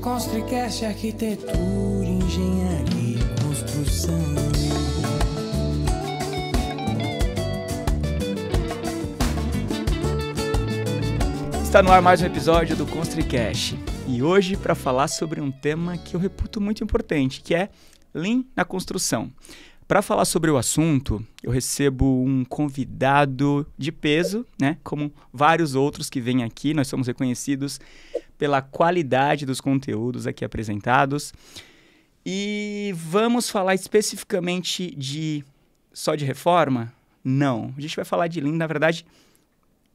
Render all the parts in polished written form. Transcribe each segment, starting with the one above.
Construcast, arquitetura, engenharia e construção. Está no ar mais um episódio do Construcast. E hoje para falar sobre um tema que eu reputo muito importante, que é Lean na construção. Para falar sobre o assunto, eu recebo um convidado de peso, né? Como vários outros que vêm aqui. Nós somos reconhecidos pela qualidade dos conteúdos aqui apresentados. E vamos falar especificamente só de reforma? Não. A gente vai falar de Lean, na verdade,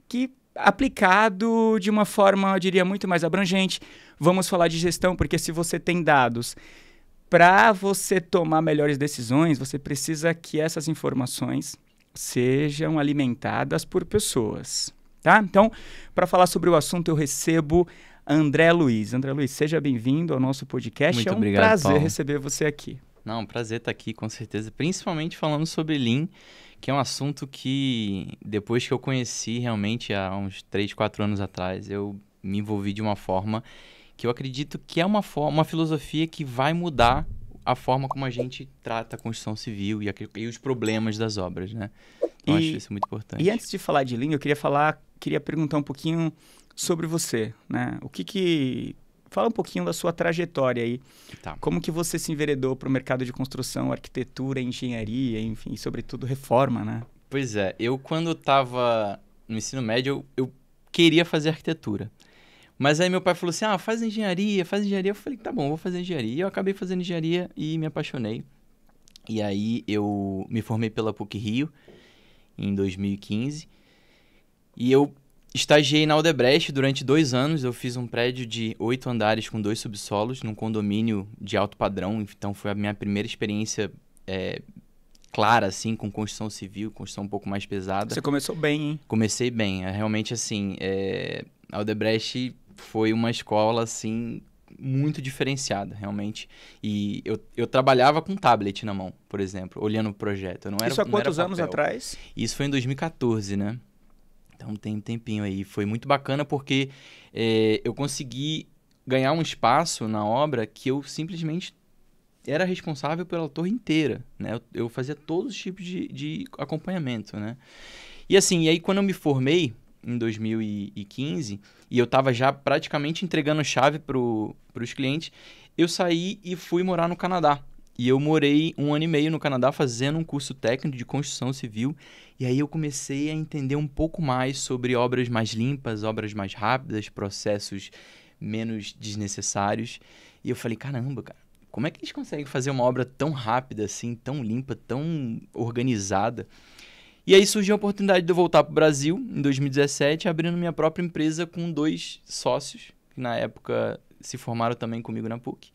que aplicado de uma forma, eu diria, muito mais abrangente. Vamos falar de gestão, porque se você tem dados para você tomar melhores decisões, você precisa que essas informações sejam alimentadas por pessoas, tá? Então, para falar sobre o assunto, eu recebo André Luiz. André Luiz, seja bem-vindo ao nosso podcast. Muito é um obrigado, prazer Paulo. receber você aqui. Não, um prazer estar aqui, com certeza. Principalmente falando sobre Lean, que é um assunto que, depois que eu conheci realmente há uns 3, 4 anos atrás, eu me envolvi de uma forma que eu acredito que é uma filosofia que vai mudar a forma como a gente trata a construção civil e os problemas das obras, né? Então, acho isso muito importante. E antes de falar de Lean, eu queria perguntar um pouquinho sobre você, né? Fala um pouquinho da sua trajetória aí. Tá. Como que você se enveredou para o mercado de construção, arquitetura, engenharia, enfim, sobretudo reforma, né? Pois é, eu quando estava no ensino médio, eu queria fazer arquitetura. Mas aí meu pai falou assim, faz engenharia. Eu falei, tá bom, vou fazer engenharia. E eu acabei fazendo engenharia e me apaixonei. E aí eu me formei pela PUC-Rio em 2015. E eu estagiei na Odebrecht durante 2 anos. Eu fiz um prédio de 8 andares com 2 subsolos, num condomínio de alto padrão. Então foi a minha primeira experiência clara, assim, com construção civil, construção um pouco mais pesada. Você começou bem, hein? Comecei bem. Realmente, assim, a Odebrecht foi uma escola, assim, muito diferenciada, realmente. E eu trabalhava com tablet na mão, por exemplo, olhando o projeto. Isso há quantos anos atrás? Isso foi em 2014, né? Então tem um tempinho aí. Foi muito bacana porque eu consegui ganhar um espaço na obra que eu simplesmente era responsável pela torre inteira, né? Eu fazia todos os tipos de acompanhamento, né? E assim, aí quando eu me formei, em 2015, e eu estava já praticamente entregando chave para os clientes, eu saí e fui morar no Canadá. E eu morei 1 ano e meio no Canadá fazendo um curso técnico de construção civil. E aí eu comecei a entender um pouco mais sobre obras mais limpas, obras mais rápidas, processos menos desnecessários. E eu falei, caramba, cara, como é que eles conseguem fazer uma obra tão rápida assim, tão limpa, tão organizada? E aí surgiu a oportunidade de eu voltar para o Brasil, em 2017, abrindo minha própria empresa com 2 sócios, que na época se formaram também comigo na PUC.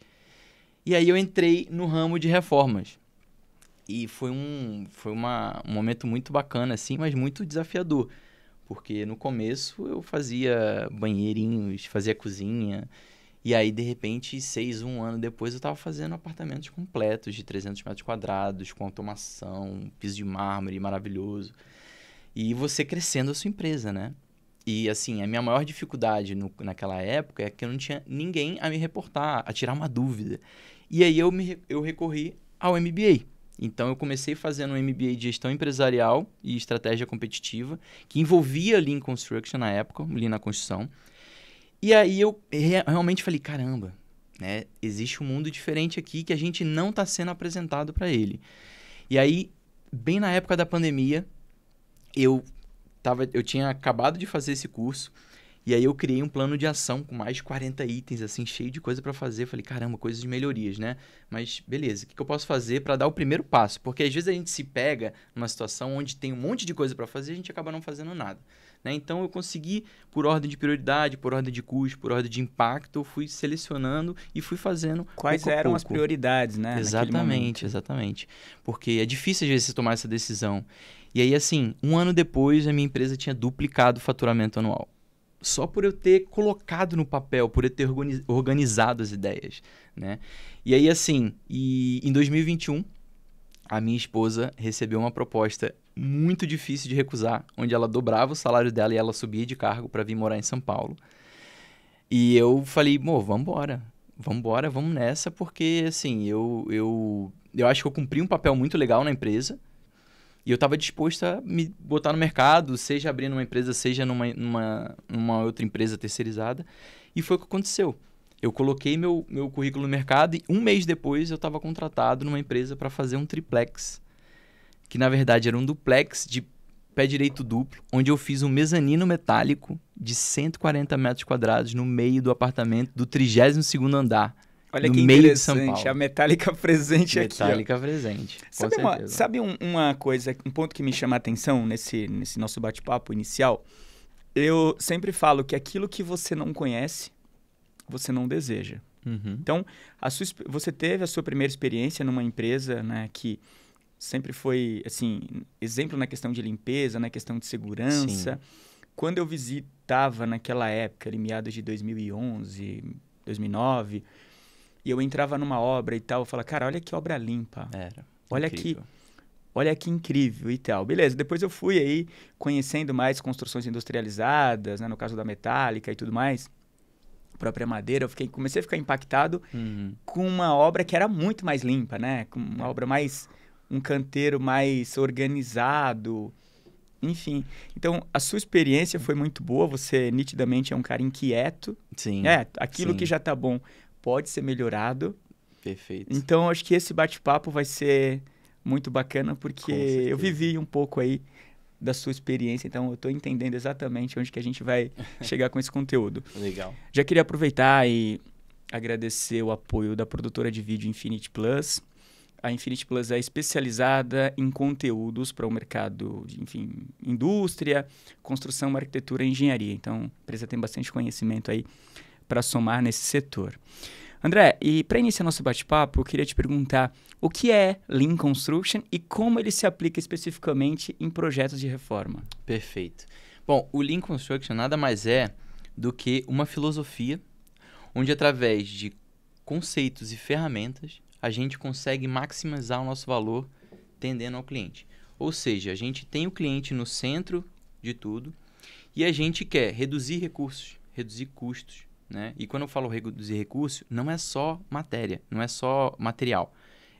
E aí eu entrei no ramo de reformas. E foi um momento muito bacana, assim, mas muito desafiador. Porque no começo eu fazia banheirinhos, fazia cozinha. E aí, de repente, 1 ano depois, eu estava fazendo apartamentos completos de 300 metros quadrados, com automação, piso de mármore maravilhoso. E você crescendo a sua empresa, né? E, assim, a minha maior dificuldade naquela época é que eu não tinha ninguém a me reportar, a tirar uma dúvida. E aí, eu recorri ao MBA. Então, eu comecei fazendo um MBA de gestão empresarial e estratégia competitiva, que envolvia Lean Construction na época, Lean na construção. E aí eu realmente falei, caramba, né? Existe um mundo diferente aqui que a gente não está sendo apresentado para ele. E aí, bem na época da pandemia, eu tinha acabado de fazer esse curso, e aí eu criei um plano de ação com mais de 40 itens, assim, cheio de coisa para fazer. Falei, caramba, coisas de melhorias, né? Mas beleza, o que eu posso fazer para dar o primeiro passo? Porque às vezes a gente se pega numa situação onde tem um monte de coisa para fazer e a gente acaba não fazendo nada. Né? Então, eu consegui, por ordem de prioridade, por ordem de custo, por ordem de impacto, eu fui selecionando e fui fazendo Quais pouco a eram pouco. as prioridades, né? Exatamente, exatamente. Porque é difícil, às vezes, você tomar essa decisão. E aí, assim, 1 ano depois, a minha empresa tinha duplicado o faturamento anual. Só por eu ter colocado no papel, por eu ter organizado as ideias, né? E aí, assim, em 2021, a minha esposa recebeu uma proposta muito difícil de recusar, onde ela dobrava o salário dela e ela subia de cargo para vir morar em São Paulo. E eu falei, vamos embora. vambora, vamos nessa, porque, assim, eu acho que eu cumpri um papel muito legal na empresa e eu estava disposto a me botar no mercado, seja abrindo uma empresa, seja numa outra empresa terceirizada. E foi o que aconteceu. Eu coloquei meu currículo no mercado e um mês depois eu estava contratado numa empresa para fazer um triplex, que na verdade era um duplex de pé direito duplo, onde eu fiz um mezanino metálico de 140 metros quadrados no meio do apartamento do 32º andar. Olha no que meio de São interessante, Paulo. a metálica presente aqui. Metálica presente, com certeza. Sabe uma coisa, um ponto que me chama a atenção nesse nosso bate-papo inicial? Eu sempre falo que aquilo que você não conhece, você não deseja. Uhum. Então, você teve a sua primeira experiência numa empresa, né, que sempre foi, assim, exemplo na questão de limpeza, na questão de segurança. Sim. Quando eu visitava naquela época, em meados de 2011, 2009, e eu entrava numa obra e tal, eu falava, cara, olha que obra limpa. Era. Olha Incrível. olha que incrível e tal. Beleza, depois eu fui aí conhecendo mais construções industrializadas, né, no caso da metálica e tudo mais, própria madeira, comecei a ficar impactado Uhum. com uma obra que era muito mais limpa, né? Com uma obra mais, um canteiro mais organizado, enfim. Então, a sua experiência foi muito boa, você nitidamente é um cara inquieto. Sim. Aquilo sim. que já tá bom pode ser melhorado. Perfeito. Então, acho que esse bate-papo vai ser muito bacana, porque Com certeza. eu vivi um pouco aí da sua experiência, então eu estou entendendo exatamente onde que a gente vai chegar com esse conteúdo. Legal. Já queria aproveitar e agradecer o apoio da produtora de vídeo Infinity Plus. A Infinity Plus é especializada em conteúdos para o mercado de, enfim, indústria, construção, arquitetura e engenharia. Então, a empresa tem bastante conhecimento aí para somar nesse setor. André, e para iniciar nosso bate-papo, eu queria te perguntar o que é Lean Construction e como ele se aplica especificamente em projetos de reforma. Perfeito. Bom, o Lean Construction nada mais é do que uma filosofia onde, através de conceitos e ferramentas, a gente consegue maximizar o nosso valor tendendo ao cliente. Ou seja, a gente tem o cliente no centro de tudo e a gente quer reduzir recursos, reduzir custos, né? E quando eu falo reduzir recursos, não é só matéria, não é só material.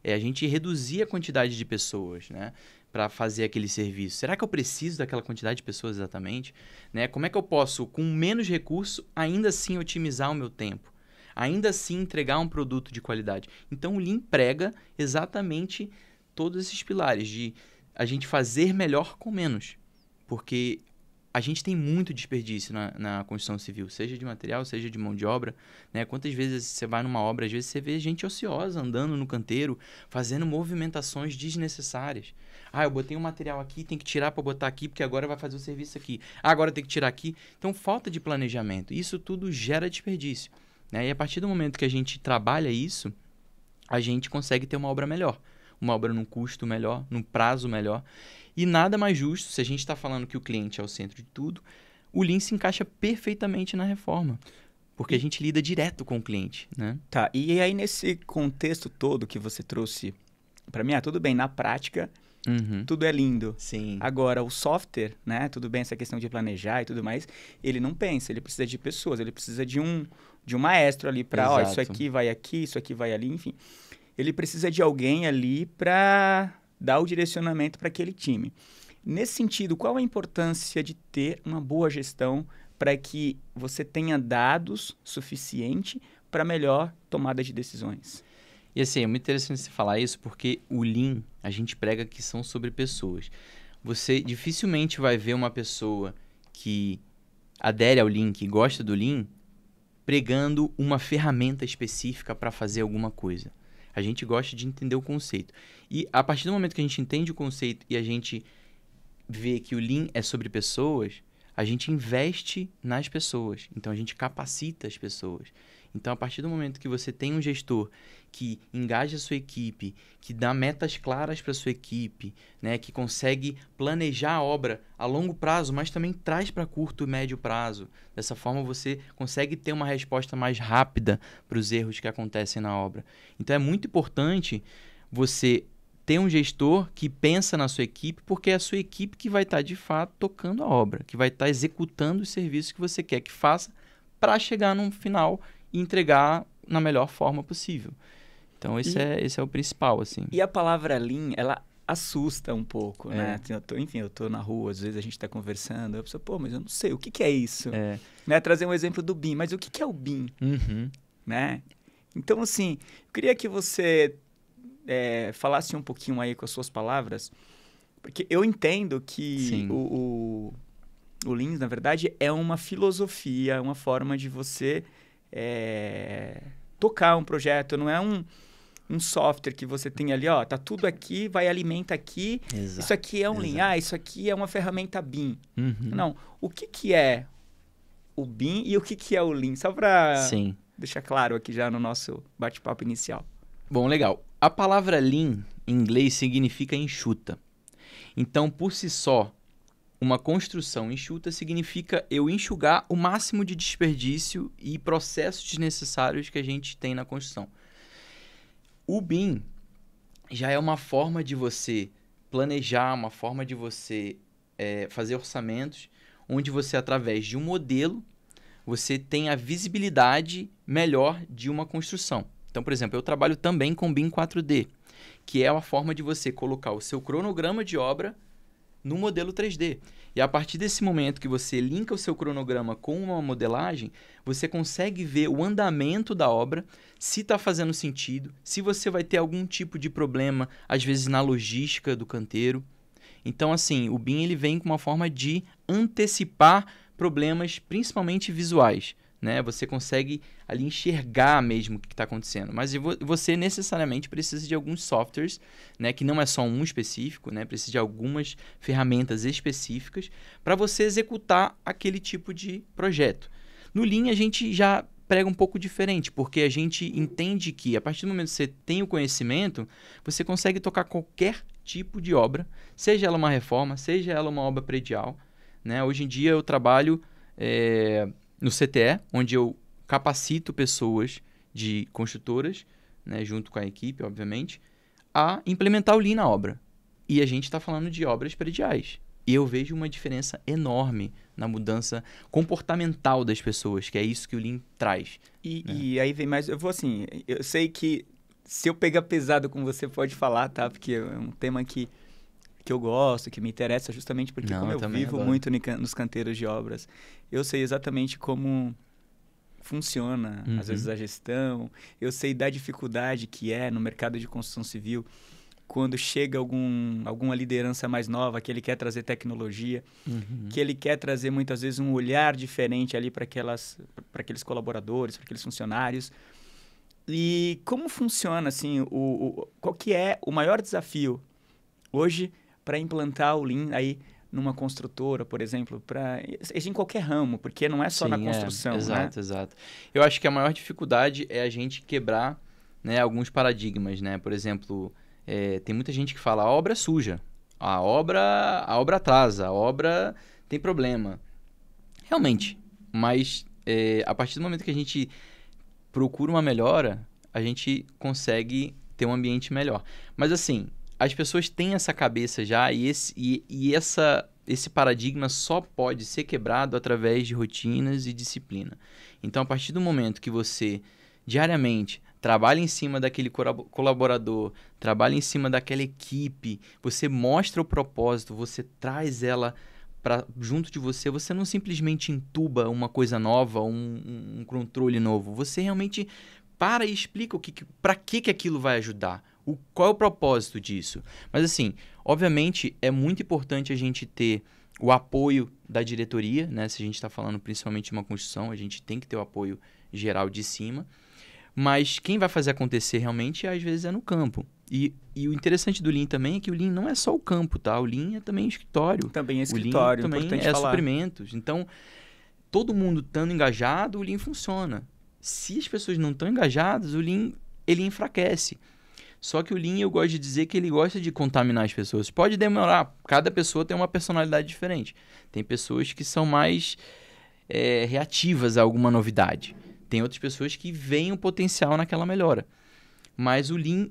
É a gente reduzir a quantidade de pessoas, né, para fazer aquele serviço. Será que eu preciso daquela quantidade de pessoas exatamente? Né? Como é que eu posso, com menos recurso, ainda assim otimizar o meu tempo? Ainda assim entregar um produto de qualidade? Então, o Lean prega exatamente todos esses pilares de a gente fazer melhor com menos. Porque a gente tem muito desperdício na construção civil, seja de material, seja de mão de obra, né? Quantas vezes você vai numa obra, às vezes você vê gente ociosa andando no canteiro, fazendo movimentações desnecessárias. Ah, eu botei um material aqui, tem que tirar para botar aqui, porque agora vai fazer o serviço aqui. Ah, agora tem que tirar aqui. Então, falta de planejamento. Isso tudo gera desperdício, né? E a partir do momento que a gente trabalha isso, a gente consegue ter uma obra melhor. Uma obra num custo melhor, num prazo melhor. E nada mais justo, se a gente está falando que o cliente é o centro de tudo, o Lean se encaixa perfeitamente na reforma. Porque a gente lida direto com o cliente, né? Tá, e aí nesse contexto todo que você trouxe para mim, tudo bem, na prática, tudo é lindo. Sim. Agora, o software, né, tudo bem essa questão de planejar e tudo mais, ele não pensa, ele precisa de pessoas, ele precisa de um maestro ali para, isso aqui vai ali, enfim. Ele precisa de alguém ali para dar o direcionamento para aquele time. Nesse sentido, qual a importância de ter uma boa gestão para que você tenha dados suficiente para melhor tomada de decisões? E assim, é muito interessante você falar isso, porque o Lean, a gente prega que são sobre pessoas. Você dificilmente vai ver uma pessoa que adere ao Lean, que gosta do Lean, pregando uma ferramenta específica para fazer alguma coisa. A gente gosta de entender o conceito. E a partir do momento que a gente entende o conceito e a gente vê que o Lean é sobre pessoas, a gente investe nas pessoas. Então, a gente capacita as pessoas. Então, a partir do momento que você tem um gestor que engaja a sua equipe, que dá metas claras para a sua equipe, né, que consegue planejar a obra a longo prazo, mas também traz para curto e médio prazo. Dessa forma, você consegue ter uma resposta mais rápida para os erros que acontecem na obra. Então, é muito importante você ter um gestor que pensa na sua equipe, porque é a sua equipe que vai estar, de fato, tocando a obra, que vai estar executando os serviços que você quer que faça para chegar no final e entregar na melhor forma possível. Então, esse é o principal, assim. E a palavra Lean, ela assusta um pouco, né? Eu tô na rua, às vezes a gente tá conversando, a pessoa, mas eu não sei, o que é isso? Né? Trazer um exemplo do BIM, mas o que é o BIM? Né? Então, assim, eu queria que você falasse um pouquinho aí com as suas palavras, porque eu entendo que o Lean, na verdade, é uma filosofia, uma forma de você tocar um projeto, não é um software que você tem ali, tá tudo aqui, vai alimenta aqui, Exato. Isso aqui é um Lean, isso aqui é uma ferramenta BIM. Não, o que é o BIM e o que é o Lean? Só para deixar claro aqui já no nosso bate-papo inicial. Bom, legal. A palavra Lean, em inglês, significa enxuta. Então, por si só, uma construção enxuta significa eu enxugar o máximo de desperdício e processos desnecessários que a gente tem na construção. O BIM já é uma forma de você planejar, uma forma de você fazer orçamentos, onde você, através de um modelo, você tem a visibilidade melhor de uma construção. Então, por exemplo, eu trabalho também com BIM 4D, que é uma forma de você colocar o seu cronograma de obra no modelo 3D. E a partir desse momento que você linka o seu cronograma com uma modelagem, você consegue ver o andamento da obra, se está fazendo sentido, se você vai ter algum tipo de problema, às vezes na logística do canteiro. Então, assim, o BIM ele vem com uma forma de antecipar problemas, principalmente visuais. Né? Você consegue ali enxergar mesmo o que está acontecendo. Mas você necessariamente precisa de alguns softwares, né? Que não é só um específico, né? Precisa de algumas ferramentas específicas para você executar aquele tipo de projeto. No Lean, a gente já prega um pouco diferente, porque a gente entende que a partir do momento que você tem o conhecimento, você consegue tocar qualquer tipo de obra, seja ela uma reforma, seja ela uma obra predial. Né? Hoje em dia eu trabalho no CTE, onde eu capacito pessoas de construtoras, né, junto com a equipe, obviamente, a implementar o Lean na obra. E a gente está falando de obras prediais. E eu vejo uma diferença enorme na mudança comportamental das pessoas, que é isso que o Lean traz. E aí vem mais... Eu sei que se eu pegar pesado com você, pode falar, tá? Porque é um tema que eu gosto, que me interessa, justamente porque como eu vivo muito nos canteiros de obras, eu sei exatamente como funciona, às vezes, a gestão, eu sei da dificuldade que é no mercado de construção civil, quando chega alguma liderança mais nova, que ele quer trazer tecnologia, que ele quer trazer, muitas vezes, um olhar diferente ali para aqueles colaboradores, para aqueles funcionários. E como funciona, assim, qual que é o maior desafio hoje para implantar o Lean aí numa construtora, por exemplo, em qualquer ramo, porque não é só na construção, exato, né? Exato. Eu acho que a maior dificuldade é a gente quebrar, né, alguns paradigmas, né? Por exemplo, tem muita gente que fala, a obra é suja, a obra atrasa, a obra tem problema. Realmente, mas a partir do momento que a gente procura uma melhora, a gente consegue ter um ambiente melhor. Mas assim, as pessoas têm essa cabeça já e esse paradigma só pode ser quebrado através de rotinas e disciplina. Então, a partir do momento que você, diariamente, trabalha em cima daquele colaborador, trabalha em cima daquela equipe, você mostra o propósito, você traz ela junto de você, você não simplesmente entuba uma coisa nova, um controle novo, você realmente para e explica para que aquilo vai ajudar. Qual é o propósito disso? Mas assim, obviamente é muito importante a gente ter o apoio da diretoria, né? Se a gente está falando principalmente de uma construção, a gente tem que ter o apoio geral de cima. Mas quem vai fazer acontecer realmente, às vezes, é no campo. E o interessante do Lean também é que o Lean não é só o campo, tá? O Lean é também escritório. Também é escritório, o Lean também é suprimentos. Então, todo mundo estando engajado, o Lean funciona. Se as pessoas não estão engajadas, o Lean ele enfraquece. Só que o Lean, eu gosto de dizer que ele gosta de contaminar as pessoas. Pode demorar, cada pessoa tem uma personalidade diferente. Tem pessoas que são mais reativas a alguma novidade. Tem outras pessoas que veem o potencial naquela melhora. Mas o Lean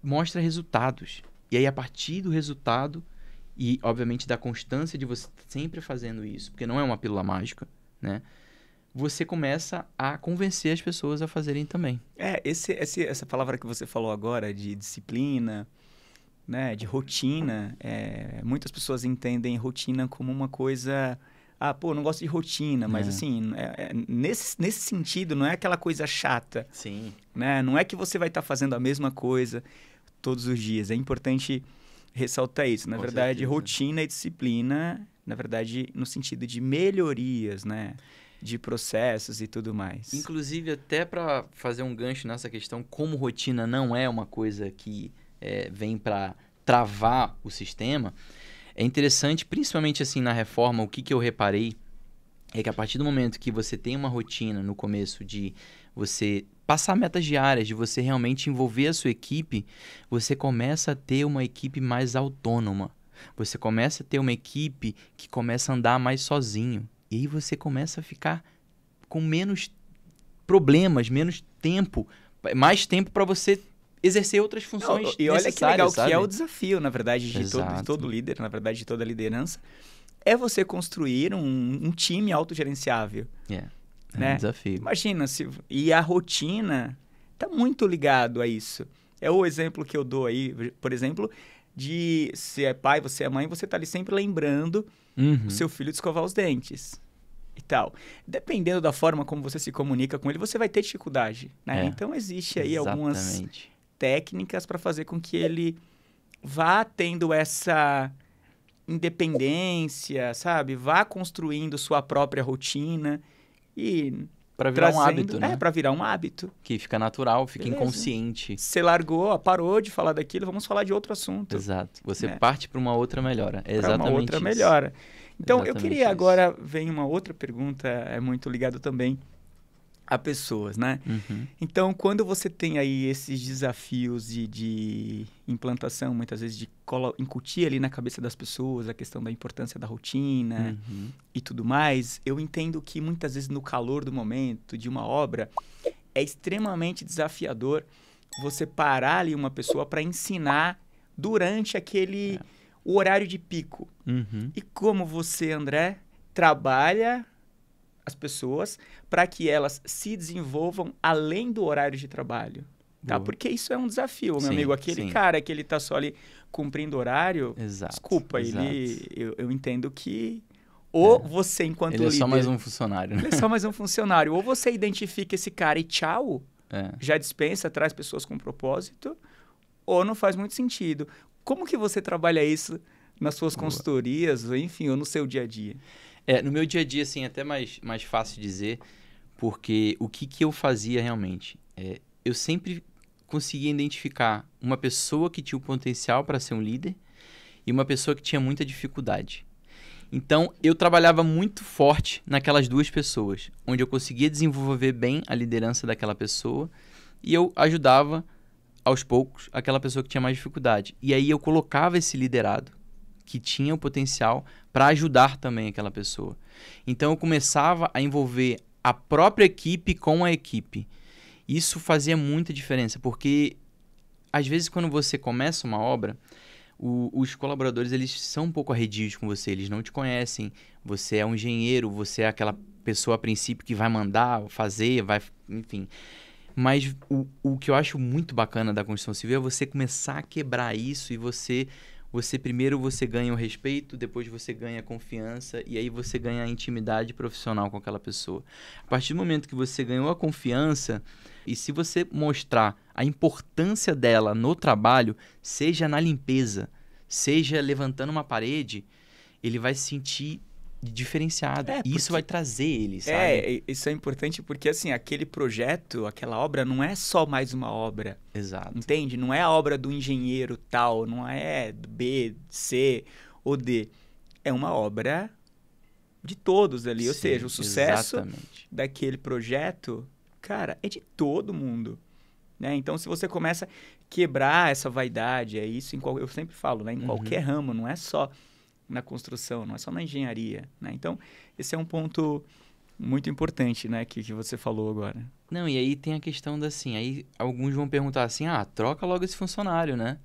mostra resultados. E aí, a partir do resultado e, obviamente, da constância de você sempre fazendo isso, porque não é uma pílula mágica, né? você começa a convencer as pessoas a fazerem também. Essa palavra que você falou agora de disciplina, né, de rotina, muitas pessoas entendem rotina como uma coisa... Ah, pô, não gosto de rotina, mas assim, nesse sentido, não é aquela coisa chata. Sim. Né? Não é que você vai estar fazendo a mesma coisa todos os dias. É importante ressaltar isso. Na verdade, certeza. rotina e disciplina, na verdade, no sentido de melhorias, né? De processos e tudo mais. Inclusive, até para fazer um gancho nessa questão, como rotina não é uma coisa que vem para travar o sistema, é interessante, principalmente assim na reforma, o que eu reparei é que a partir do momento que você tem uma rotina no começo de você passar metas diárias, de você realmente envolver a sua equipe, você começa a ter uma equipe mais autônoma. Você começa a ter uma equipe que começa a andar mais sozinho. E aí você começa a ficar com menos problemas, menos tempo, mais tempo para você exercer outras funções e olha que legal, sabe? Que é o desafio, na verdade, de todo líder, na verdade, de toda liderança, é você construir um time autogerenciável. É né? um desafio. Imagina, e a rotina está muito ligado a isso. É o exemplo que eu dou aí, por exemplo, de se é pai, você é mãe, você está ali sempre lembrando o seu filho de escovar os dentes e tal. Dependendo da forma como você se comunica com ele, você vai ter dificuldade, né? Então, existe aí algumas técnicas para fazer com que ele vá tendo essa independência, sabe? Vá construindo sua própria rotina e... Para virar um hábito, né? Para virar um hábito. Que fica natural, fica inconsciente. Você largou, parou de falar daquilo, vamos falar de outro assunto. Exato. Você parte para uma outra melhora. É exatamente uma outra isso. melhora. Então, exatamente eu queria agora, vem uma outra pergunta, é muito ligado também a pessoas, né? Então, quando você tem aí esses desafios de implantação, muitas vezes de incutir ali na cabeça das pessoas a questão da importância da rotina e tudo mais, eu entendo que muitas vezes no calor do momento de uma obra é extremamente desafiador você parar ali uma pessoa para ensinar durante o horário de pico. E como você, André, trabalha as pessoas para que elas se desenvolvam além do horário de trabalho, tá? Porque isso é um desafio, meu amigo. Aquele cara que ele tá só ali cumprindo horário, desculpa, eu entendo que ou você, enquanto líder... Ele é só mais um funcionário, né? Ele é só mais um funcionário. Ou você identifica esse cara e tchau, já dispensa, traz pessoas com propósito, ou não faz muito sentido. Como que você trabalha isso nas suas consultorias, ou enfim, ou no seu dia a dia? No meu dia a dia, assim, é até mais fácil dizer, porque o que eu fazia realmente? Eu sempre conseguia identificar uma pessoa que tinha o potencial para ser um líder e uma pessoa que tinha muita dificuldade. Então, eu trabalhava muito forte naquelas duas pessoas, onde eu conseguia desenvolver bem a liderança daquela pessoa e eu ajudava, aos poucos, aquela pessoa que tinha mais dificuldade. E aí eu colocava esse liderado que tinha o potencial para ajudar também aquela pessoa. Então, eu começava a envolver a própria equipe com a equipe. Isso fazia muita diferença, porque às vezes quando você começa uma obra, os colaboradores eles são um pouco arredios com você, eles não te conhecem, você é um engenheiro, você é aquela pessoa a princípio que vai mandar, fazer, enfim. Mas o que eu acho muito bacana da construção civil é você começar a quebrar isso e você primeiro você ganha o respeito, depois você ganha a confiança e aí você ganha a intimidade profissional com aquela pessoa. A partir do momento que você ganhou a confiança e se você mostrar a importância dela no trabalho, seja na limpeza, seja levantando uma parede, ele vai se sentir diferenciado. E isso vai trazer ele, sabe? Isso é importante porque, assim, aquele projeto, aquela obra não é só mais uma obra. Exato. Entende? Não é a obra do engenheiro tal, não é do B, C ou D. É uma obra de todos ali. Ou seja, o sucesso daquele projeto, cara, é de todo mundo. Né? Então, se você começa a quebrar essa vaidade, é isso, eu sempre falo, né? Em qualquer ramo, não é só na construção, não é só na engenharia, né? Então, esse é um ponto muito importante, né, que você falou agora. Não, e aí tem a questão aí alguns vão perguntar assim, troca logo esse funcionário, né?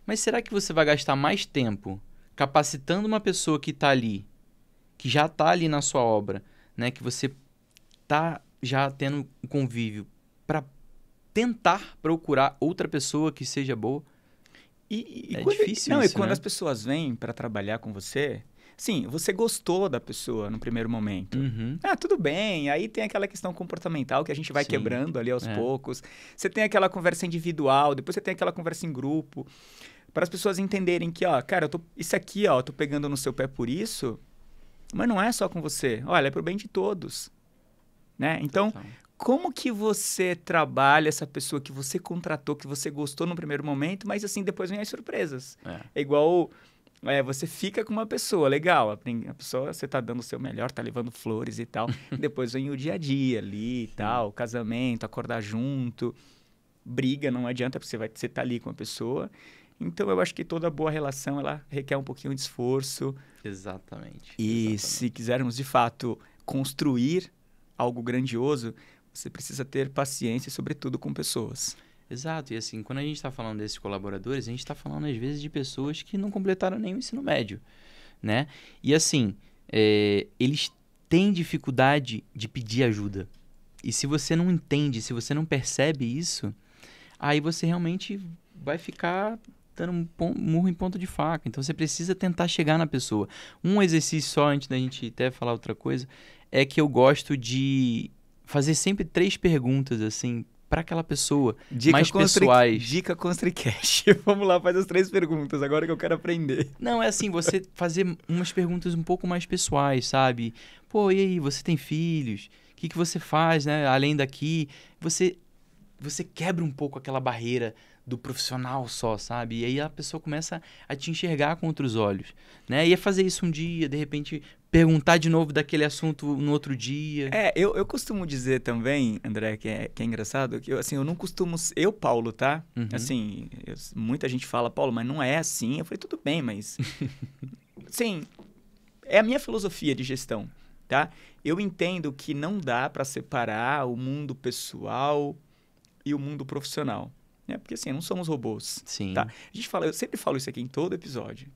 Mas será que você vai gastar mais tempo capacitando uma pessoa que está ali, que já está ali na sua obra, né, que você tá já tendo um convívio para tentar procurar outra pessoa que seja boa. É difícil não, isso, e quando né? as pessoas vêm para trabalhar com você, sim, você gostou da pessoa no primeiro momento. Uhum. Ah, tudo bem. Aí tem aquela questão comportamental que a gente vai Sim. quebrando ali aos É. poucos. Você tem aquela conversa individual, depois você tem aquela conversa em grupo. Para as pessoas entenderem que, ó, cara, isso aqui, ó, eu tô pegando no seu pé por isso, mas não é só com você. Olha, é pro bem de todos. Né? Então, como que você trabalha essa pessoa que você contratou, que você gostou no primeiro momento, mas assim, depois vem as surpresas. É igual você fica com uma pessoa, legal, a pessoa, você tá dando o seu melhor, tá levando flores e tal, depois vem o dia a dia ali e tal, casamento, acordar junto, briga, não adianta, porque você tá ali com a pessoa. Então, eu acho que toda boa relação, ela requer um pouquinho de esforço. Exatamente. E se quisermos, de fato, construir algo grandioso, você precisa ter paciência, sobretudo com pessoas. Exato. E assim, quando a gente está falando desses colaboradores, a gente está falando, às vezes, de pessoas que não completaram nem o ensino médio, né? E assim, eles têm dificuldade de pedir ajuda. E se você não entende, se você não percebe isso, aí você realmente vai ficar dando um murro em ponta de faca. Então, você precisa tentar chegar na pessoa. Um exercício só, antes da gente até falar outra coisa, é que eu gosto de fazer sempre 3 perguntas, assim, para aquela pessoa, mais pessoais. Dica Constricast. Vamos lá, faz as 3 perguntas, agora que eu quero aprender. Não, é assim, você fazer umas perguntas um pouco mais pessoais, sabe? Pô, e aí, você tem filhos? O que você faz, né? Além daqui, você quebra um pouco aquela barreira do profissional só, sabe? E aí a pessoa começa a te enxergar com outros olhos, né? E é fazer isso um dia, de repente perguntar de novo daquele assunto no outro dia. Eu costumo dizer também, André, que é engraçado, que eu não costumo... Eu, Paulo, tá? Uhum. Assim, muita gente fala, Paulo, mas não é assim. Eu falei, tudo bem, mas... Sim, é a minha filosofia de gestão, tá? Eu entendo que não dá para separar o mundo pessoal e o mundo profissional. Né? Porque assim, não somos robôs. Sim. Tá? Eu sempre falo isso aqui em todo episódio.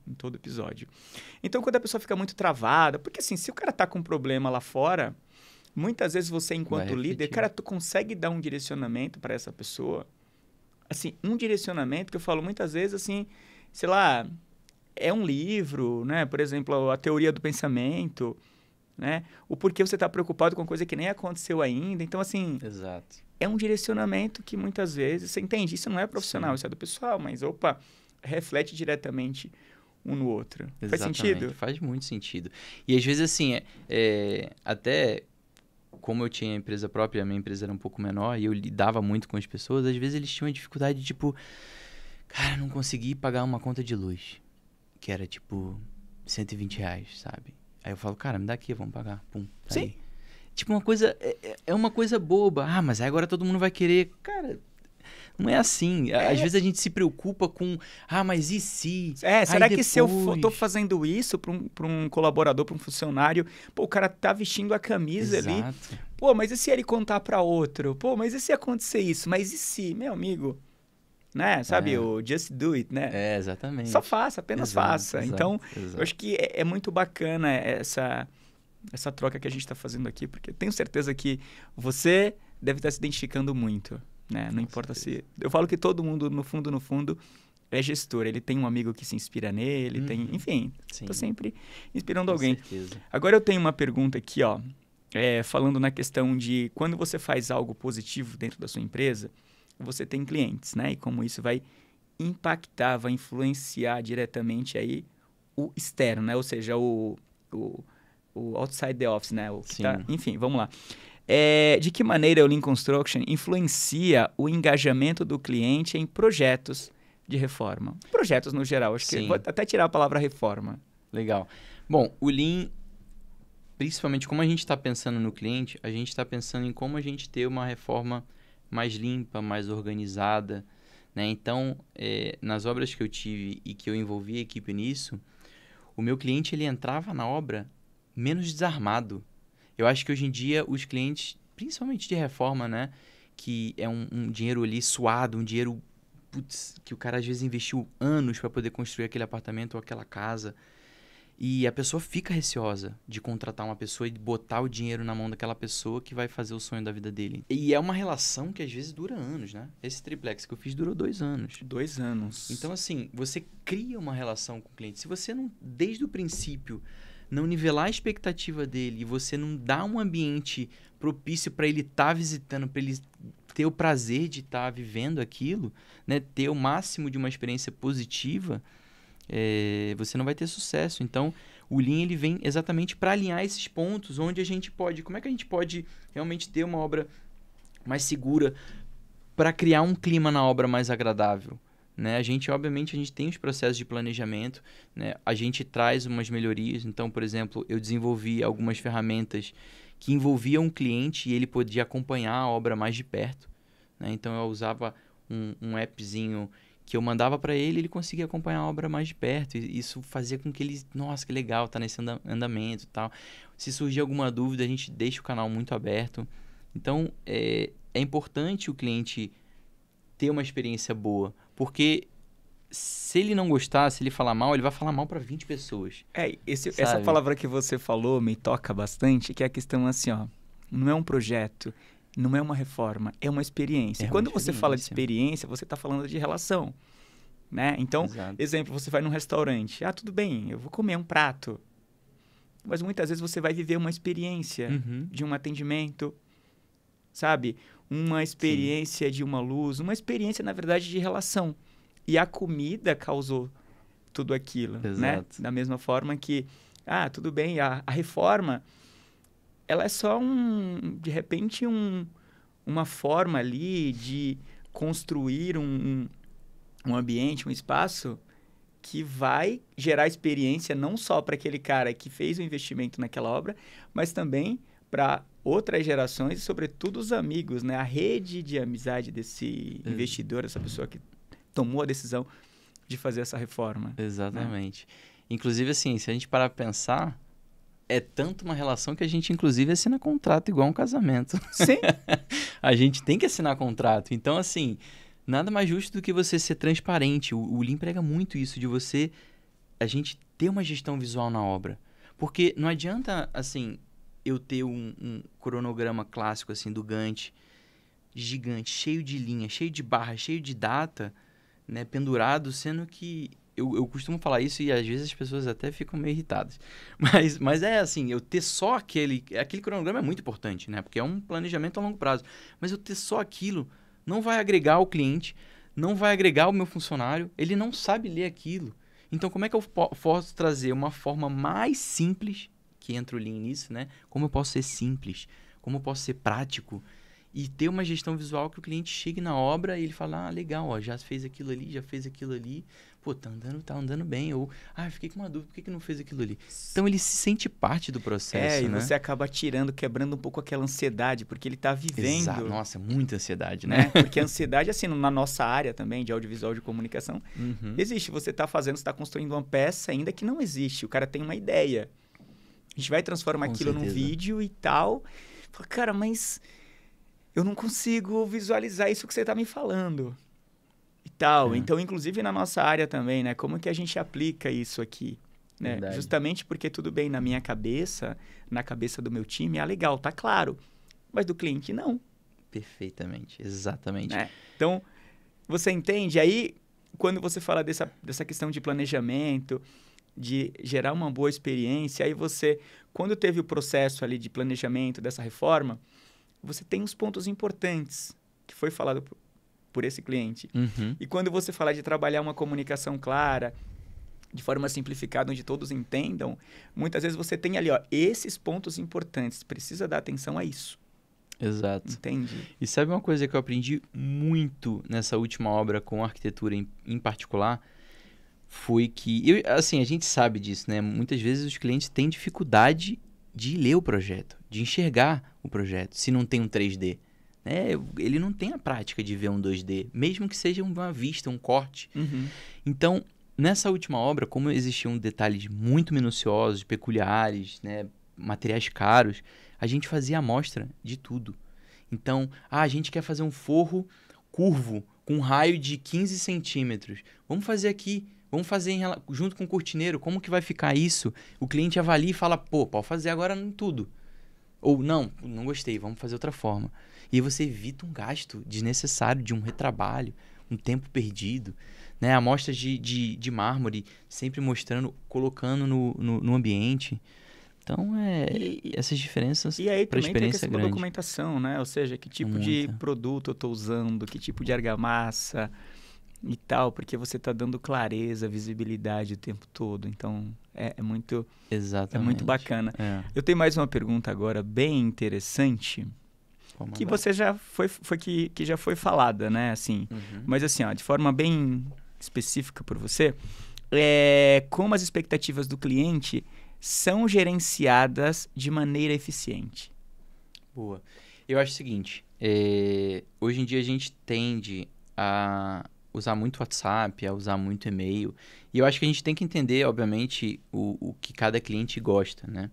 Então, quando a pessoa fica muito travada, porque assim, se o cara tá com um problema lá fora, muitas vezes você, enquanto líder, cara, tu consegue dar um direcionamento para essa pessoa. Assim, um direcionamento que eu falo muitas vezes, assim, sei lá, é um livro, né? Por exemplo, a teoria do pensamento, né? O porquê você está preocupado com coisa que nem aconteceu ainda. Então, assim... Exato. É um direcionamento que muitas vezes... Você entende? Isso não é profissional, Isso é do pessoal. Mas, reflete diretamente um no outro. Exatamente. Faz sentido? Faz muito sentido. E, às vezes, assim, até... Como eu tinha empresa própria, a minha empresa era um pouco menor e eu lidava muito com as pessoas, às vezes eles tinham dificuldade de, tipo... Cara, não consegui pagar uma conta de luz. Que era, tipo, R$120, sabe? Aí eu falo, cara, me dá aqui, vamos pagar. Pum, tá Sim. aí. Tipo, uma coisa... É uma coisa boba. Ah, mas agora todo mundo vai querer... Cara, não é assim. Às vezes a gente se preocupa com... Ah, mas e se? Será que se eu tô fazendo isso para um colaborador, para um funcionário... Pô, o cara tá vestindo a camisa ali. Pô, mas e se ele contar para outro? Pô, mas e se acontecer isso? Mas e se? Meu amigo... Né? Sabe, o just do it, né? Exatamente. Só faça, apenas faça. Então, exato. Eu acho que é muito bacana essa troca que a gente está fazendo aqui, porque tenho certeza que você deve estar se identificando muito, né? Não importa se... Eu falo que todo mundo, no fundo, é gestor. Ele tem um amigo que se inspira nele, tem... Enfim, estou sempre inspirando alguém. Certeza. Agora eu tenho uma pergunta aqui, ó. Falando na questão de quando você faz algo positivo dentro da sua empresa, você tem clientes, né? E como isso vai impactar, vai influenciar diretamente aí o externo, né? Ou seja, o outside the office, né? O que tá... Enfim, vamos lá. De que maneira o Lean Construction influencia o engajamento do cliente em projetos de reforma? Projetos no geral, acho que vou até tirar a palavra reforma. Legal. Bom, o Lean, principalmente como a gente está pensando no cliente, a gente está pensando em como a gente ter uma reforma mais limpa, mais organizada, né? Então, nas obras que eu tive e que eu envolvi a equipe nisso, o meu cliente ele entrava na obra menos desarmado. Eu acho que hoje em dia os clientes, principalmente de reforma, né? Que é um dinheiro ali suado, um dinheiro que o cara às vezes investiu anos para poder construir aquele apartamento ou aquela casa. E a pessoa fica receosa de contratar uma pessoa e botar o dinheiro na mão daquela pessoa que vai fazer o sonho da vida dele. E é uma relação que às vezes dura anos, né? Esse triplex que eu fiz durou 2 anos. 2 anos. Então, assim, você cria uma relação com o cliente. Se você não, desde o princípio, não nivelar a expectativa dele e você não dá um ambiente propício para ele estar visitando, para ele ter o prazer de estar vivendo aquilo, né? Ter o máximo de uma experiência positiva, você não vai ter sucesso. Então, o Lean ele vem exatamente para alinhar esses pontos onde a gente pode... Como é que a gente pode realmente ter uma obra mais segura para criar um clima na obra mais agradável? Né? Obviamente, a gente tem os processos de planejamento, né? A gente traz umas melhorias. Então, por exemplo, eu desenvolvi algumas ferramentas que envolviam o cliente e ele podia acompanhar a obra mais de perto, né? Então, eu usava um appzinho que eu mandava para ele, ele conseguia acompanhar a obra mais de perto. E isso fazia com que ele... Nossa, que legal, tá nesse andamento e tal. Se surgir alguma dúvida, a gente deixa o canal muito aberto. Então, é importante o cliente ter uma experiência boa, porque se ele não gostar, se ele falar mal, ele vai falar mal para 20 pessoas. Essa palavra que você falou me toca bastante, que é a questão assim, ó, não é um projeto, não é uma reforma, é uma experiência. Quando você fala de experiência, você está falando de relação, né? Então, exemplo, você vai num restaurante, tudo bem, eu vou comer um prato, mas muitas vezes você vai viver uma experiência de um atendimento, sabe? Uma experiência de uma luz, uma experiência, na verdade, de relação. E a comida causou tudo aquilo, né? Da mesma forma que, tudo bem, a reforma, ela é só de repente, uma forma ali de construir um ambiente, um espaço que vai gerar experiência não só para aquele cara que fez o investimento naquela obra, mas também para outras gerações e, sobretudo, os amigos, né? A rede de amizade desse investidor, essa pessoa que tomou a decisão de fazer essa reforma. Exatamente. Né? Inclusive, assim, se a gente parar para pensar, é tanto uma relação que a gente, inclusive, assina contrato igual um casamento. Sim. A gente tem que assinar contrato. Então, assim, nada mais justo do que você ser transparente. O Lean prega muito isso, de a gente ter uma gestão visual na obra. Porque não adianta, assim, eu ter um cronograma clássico, assim, do Gantt, gigante, cheio de linha, cheio de barra, cheio de data, né, pendurado, sendo que eu costumo falar isso e às vezes as pessoas até ficam meio irritadas. Mas é assim, eu ter só aquele cronograma é muito importante, né? Porque é um planejamento a longo prazo. Mas eu ter só aquilo não vai agregar ao cliente, não vai agregar ao meu funcionário, ele não sabe ler aquilo. Então, como é que eu posso trazer uma forma mais simples, que entra o Lean nisso, né? Como eu posso ser simples? Como eu posso ser prático? E ter uma gestão visual que o cliente chegue na obra e ele fala, legal, ó, já fez aquilo ali, já fez aquilo ali. Pô, tá andando bem. Ou, fiquei com uma dúvida, por que não fez aquilo ali? Então, ele se sente parte do processo, né? E você acaba quebrando um pouco aquela ansiedade, porque ele tá vivendo. Exato. Nossa, muita ansiedade, né? Porque a ansiedade, assim, na nossa área também, de audiovisual, de comunicação, existe. Você tá construindo uma peça ainda que não existe. O cara tem uma ideia. A gente vai transformar aquilo num vídeo e tal. Fala, cara, mas eu não consigo visualizar isso que você tá me falando. E tal. Então, inclusive na nossa área também, né? Como que a gente aplica isso aqui? Né? Justamente porque tudo bem na minha cabeça, na cabeça do meu time, legal, tá claro. Mas do cliente, não. Perfeitamente, exatamente. Né? Então, você entende? Aí, quando você fala dessa questão de planejamento, de gerar uma boa experiência, aí você, quando teve o processo ali de planejamento dessa reforma, você tem os pontos importantes que foi falado por esse cliente. E quando você fala de trabalhar uma comunicação clara, de forma simplificada, onde todos entendam, muitas vezes você tem ali, esses pontos importantes, precisa dar atenção a isso. Exato. Entende? E sabe uma coisa que eu aprendi muito nessa última obra com arquitetura em particular? Foi que, a gente sabe disso, né? Muitas vezes os clientes têm dificuldade de ler o projeto, de enxergar o projeto, se não tem um 3D. Né? Ele não tem a prática de ver um 2D, mesmo que seja uma vista, um corte. Então, nessa última obra, como existiam detalhes muito minuciosos, peculiares, né? Materiais caros, a gente fazia amostra de tudo. Então, a gente quer fazer um forro curvo, com um raio de 15 centímetros. Vamos fazer aqui. Vamos fazer junto com o cortineiro, como que vai ficar isso? O cliente avalia e fala, pô, pode fazer agora em tudo. Ou, não gostei, vamos fazer outra forma. E você evita um gasto desnecessário de um retrabalho, um tempo perdido. Né? Amostras de mármore, sempre mostrando, colocando no ambiente. Então, essas diferenças e aí para a também tem a experiência questão é grande. da documentação, né? Ou seja, que tipo de produto eu estou usando, que tipo de argamassa e tal, porque você está dando clareza, visibilidade o tempo todo. Então, é muito, Exatamente. é muito bacana. Eu tenho mais uma pergunta agora bem interessante, que você já que já foi falada, né? Assim, mas assim, ó, de forma bem específica por você, como as expectativas do cliente são gerenciadas de maneira eficiente? Boa. Eu acho o seguinte, hoje em dia a gente tende a usar muito WhatsApp, a usar muito e-mail, e eu acho que a gente tem que entender, obviamente, o que cada cliente gosta, né?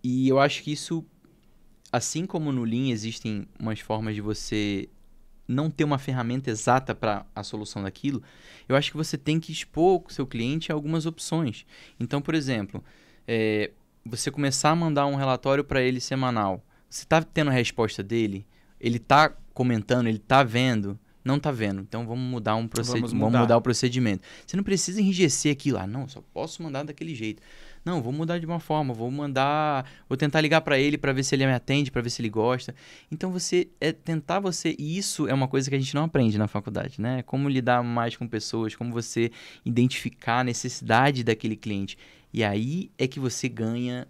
E eu acho que isso, assim como no Lean existem umas formas de você não ter uma ferramenta exata para a solução daquilo, eu acho que você tem que expor o seu cliente a algumas opções. Então, por exemplo, você começar a mandar um relatório para ele semanal. Você está tendo a resposta dele? Ele está comentando? Ele está vendo? Não está vendo. Então, vamos mudar o procedimento. Você não precisa enrijecer aquilo. Não, só posso mandar daquele jeito. Não, vou mudar de uma forma, vou tentar ligar para ele para ver se ele me atende, para ver se ele gosta. Então, e isso é uma coisa que a gente não aprende na faculdade, né? Como lidar mais com pessoas, como você identificar a necessidade daquele cliente. E aí é que você ganha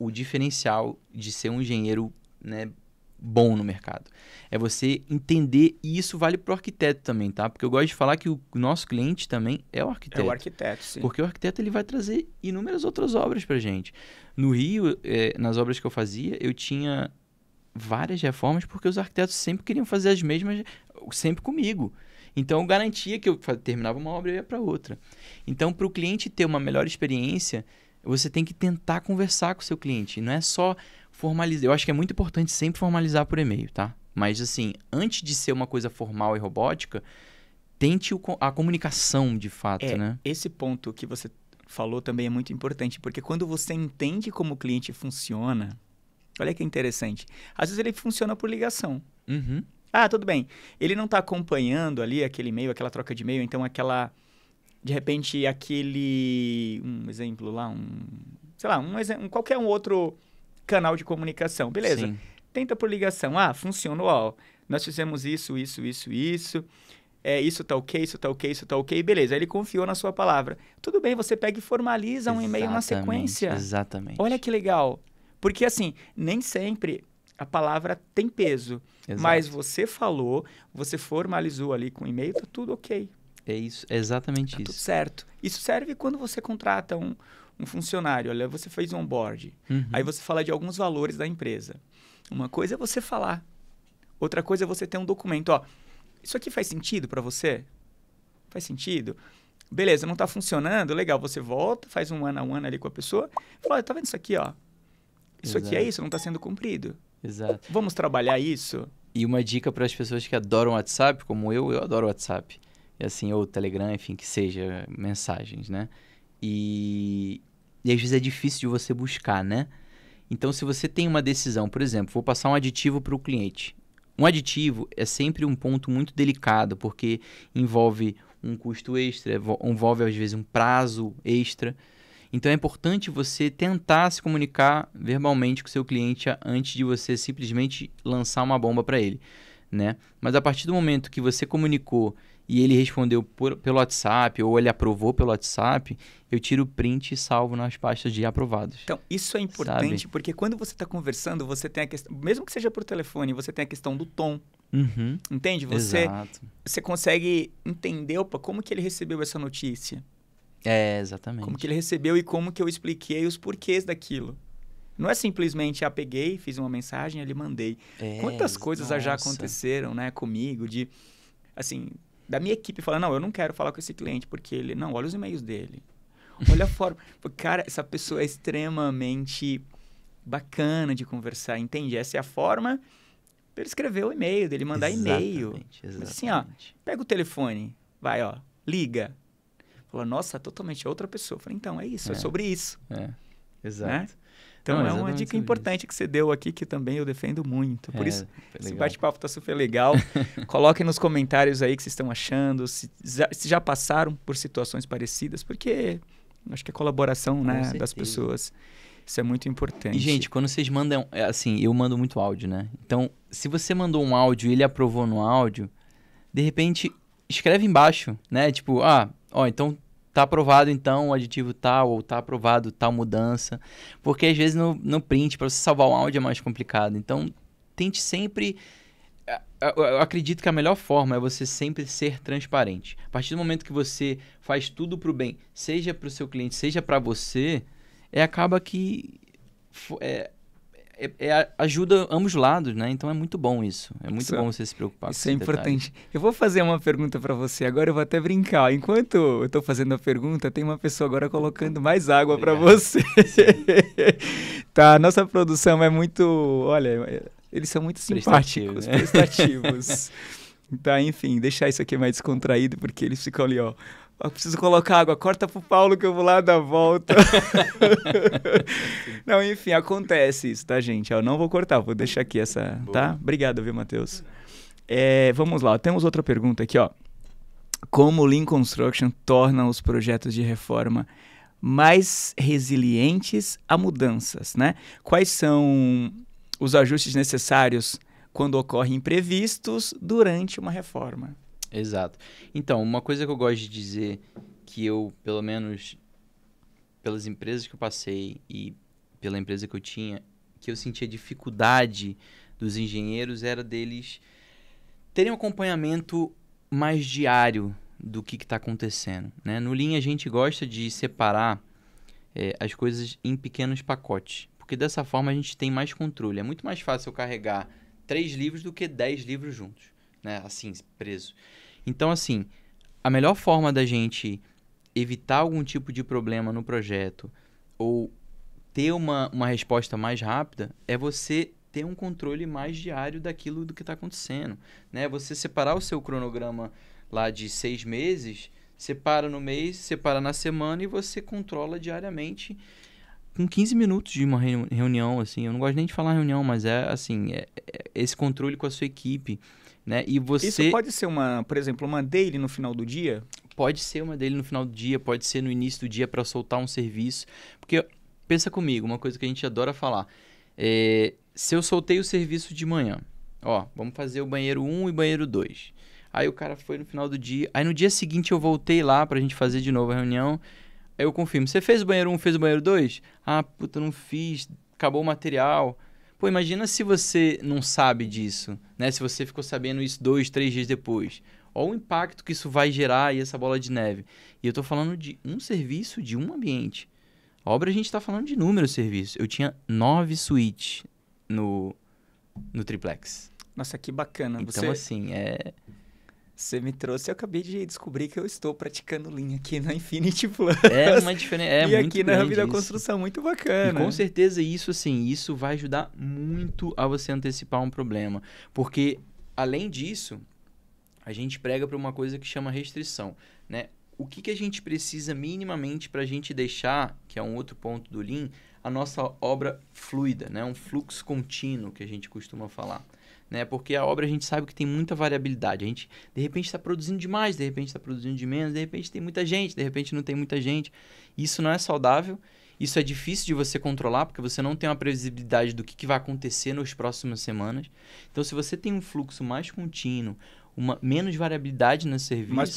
o diferencial de ser um engenheiro, né, bom no mercado. É você entender, e isso vale para o arquiteto também, tá? Porque eu gosto de falar que o nosso cliente também é o arquiteto. É o arquiteto, sim. Porque o arquiteto ele vai trazer inúmeras outras obras para gente. No Rio, nas obras que eu fazia, eu tinha várias reformas porque os arquitetos sempre queriam fazer as mesmas, sempre comigo. Então, eu garantia que eu terminava uma obra e ia para outra. Então, para o cliente ter uma melhor experiência, você tem que tentar conversar com o seu cliente. Não é só formalizar. Eu acho que é muito importante sempre formalizar por e-mail, tá? Mas, assim, antes de ser uma coisa formal e robótica, tente a comunicação de fato, né? Esse ponto que você falou também é muito importante, porque quando você entende como o cliente funciona, olha que interessante. Às vezes ele funciona por ligação. Uhum. Tudo bem. Ele não está acompanhando ali aquele e-mail, aquela troca de e-mail, então de repente, um exemplo lá, qualquer outro canal de comunicação. Beleza. Sim. Tenta por ligação. Funcionou, nós fizemos isso. Isso tá ok, isso tá ok, isso tá ok. Beleza, aí ele confiou na sua palavra. Tudo bem, você pega e formaliza um e-mail na sequência. Exatamente. Olha que legal. Porque, assim, nem sempre a palavra tem peso. Exato. Mas você falou, você formalizou ali com o e-mail, tá tudo ok. É isso, é exatamente tá isso. Tudo certo. Isso serve quando você contrata um funcionário. Olha, você fez um onboard. Aí você fala de alguns valores da empresa. Uma coisa é você falar. Outra coisa é você ter um documento. Isso aqui faz sentido para você? Faz sentido? Beleza, não está funcionando? Legal, você volta, faz um one-on-one ali com a pessoa. Fala, tá vendo isso aqui, ó? Isso aqui é isso, não está sendo cumprido. Exato. Vamos trabalhar isso? E uma dica para as pessoas que adoram WhatsApp, como eu adoro WhatsApp. Assim, ou Telegram, enfim, que seja mensagens, né? E às vezes é difícil de você buscar, né? Então, se você tem uma decisão, por exemplo, vou passar um aditivo para o cliente. Um aditivo é sempre um ponto muito delicado, porque envolve um custo extra, envolve, às vezes, um prazo extra. Então, é importante você tentar se comunicar verbalmente com o seu cliente antes de você simplesmente lançar uma bomba para ele, né? Mas a partir do momento que você comunicou e ele respondeu pelo WhatsApp ou ele aprovou pelo WhatsApp, eu tiro o print e salvo nas pastas de aprovados. Então, isso é importante, porque quando você está conversando, você tem a questão, mesmo que seja por telefone, você tem a questão do tom. Entende? Você consegue entender como que ele recebeu essa notícia. Exatamente. Como que ele recebeu e como que eu expliquei os porquês daquilo. Não é simplesmente, peguei, fiz uma mensagem, ele mandei. Quantas coisas já aconteceram, né, comigo, assim, da minha equipe falando, não, eu não quero falar com esse cliente, porque ele... Não, olha os e-mails dele. Olha a forma... Cara, essa pessoa é extremamente bacana de conversar, entende? Essa é a forma dele escrever o e-mail, dele mandar e-mail. Exatamente. Mas assim, pega o telefone, vai, liga. Fala, nossa, totalmente outra pessoa. Eu falei, então, é isso, é sobre isso. Exato. Né? Então, Não, é uma dica importante que você deu aqui, que também eu defendo muito. Por isso, esse bate-papo tá super legal. Coloquem nos comentários aí o que vocês estão achando, se já passaram por situações parecidas, porque acho que a colaboração, né, das pessoas, isso é muito importante. E, gente, quando vocês mandam, assim, eu mando muito áudio, né? Então, se você mandou um áudio e ele aprovou no áudio, de repente, escreve embaixo, né? Tipo, então tá aprovado então o aditivo tal, ou tá aprovado tal mudança. Porque às vezes no print, para você salvar o áudio é mais complicado. Então, tente sempre... Eu acredito que a melhor forma é você sempre ser transparente. A partir do momento que você faz tudo pro bem, seja pro seu cliente, seja para você, acaba que ajuda ambos os lados, né? Então é muito bom isso. É muito bom você se preocupar com isso. Isso é importante. Eu vou fazer uma pergunta para você agora, eu vou até brincar. Enquanto eu tô fazendo a pergunta, tem uma pessoa agora colocando mais água para você. Tá, nossa produção é muito... Olha, eles são muito simpáticos, prestativos. Tá, enfim, deixar isso aqui mais descontraído, porque eles ficam ali, ó. Eu preciso colocar água, corta pro Paulo que eu vou lá dar a volta. Não, enfim, acontece isso, tá, gente? Eu não vou cortar, vou deixar aqui essa, tá? Obrigado, viu, Matheus? Vamos lá, temos outra pergunta aqui, ó. Como o Lean Construction torna os projetos de reforma mais resilientes a mudanças, né? Quais são os ajustes necessários quando ocorrem imprevistos durante uma reforma? Exato. Então, uma coisa que eu gosto de dizer, que eu, pelo menos, pelas empresas que eu passei e pela empresa que eu tinha, que eu sentia dificuldade dos engenheiros, era deles terem um acompanhamento mais diário do que está acontecendo, né? No Lean, a gente gosta de separar as coisas em pequenos pacotes, porque dessa forma a gente tem mais controle. É muito mais fácil eu carregar 3 livros do que 10 livros juntos, né? Assim, preso. Então, assim, a melhor forma da gente evitar algum tipo de problema no projeto ou ter uma resposta mais rápida é você ter um controle mais diário daquilo do que está acontecendo, né? Você separar o seu cronograma lá de 6 meses, separa no mês, separa na semana e você controla diariamente com 15 minutos de uma reunião, assim. Eu não gosto nem de falar reunião, mas esse controle com a sua equipe, né? E você... Isso pode ser por exemplo, uma daily no final do dia? Pode ser uma daily no final do dia, pode ser no início do dia para soltar um serviço. Porque, pensa comigo, uma coisa que a gente adora falar. Se eu soltei o serviço de manhã, vamos fazer o banheiro 1 e banheiro 2. Aí o cara foi no final do dia. Aí no dia seguinte eu voltei lá pra gente fazer de novo a reunião. Aí eu confirmo, você fez o banheiro 1, fez o banheiro 2? Ah, puta, não fiz, acabou o material. Pô, imagina se você não sabe disso, né? Se você ficou sabendo isso 2, 3 dias depois. Olha o impacto que isso vai gerar e essa bola de neve. E eu tô falando de um serviço de um ambiente. A obra a gente tá falando de inúmeros serviços. Eu tinha 9 suítes no triplex. Nossa, que bacana. Então, assim, Você me trouxe, eu acabei de descobrir que eu estou praticando Lean aqui na Infinity Plus. É uma diferença, e muito aqui na Hub da isso. Construção, muito bacana. E com certeza isso vai ajudar muito a você antecipar um problema. Porque, além disso, a gente prega para uma coisa que chama restrição, né? O que a gente precisa minimamente para a gente deixar, que é um outro ponto do Lean, a nossa obra fluida, né? Um fluxo contínuo que a gente costuma falar. Né? Porque a obra a gente sabe que tem muita variabilidade. A gente, de repente, está produzindo demais, de repente está produzindo de menos, de repente tem muita gente, de repente não tem muita gente. Isso não é saudável, isso é difícil de você controlar, porque você não tem uma previsibilidade do que vai acontecer nas próximas semanas. Então, se você tem um fluxo mais contínuo, menos variabilidade no serviço, mais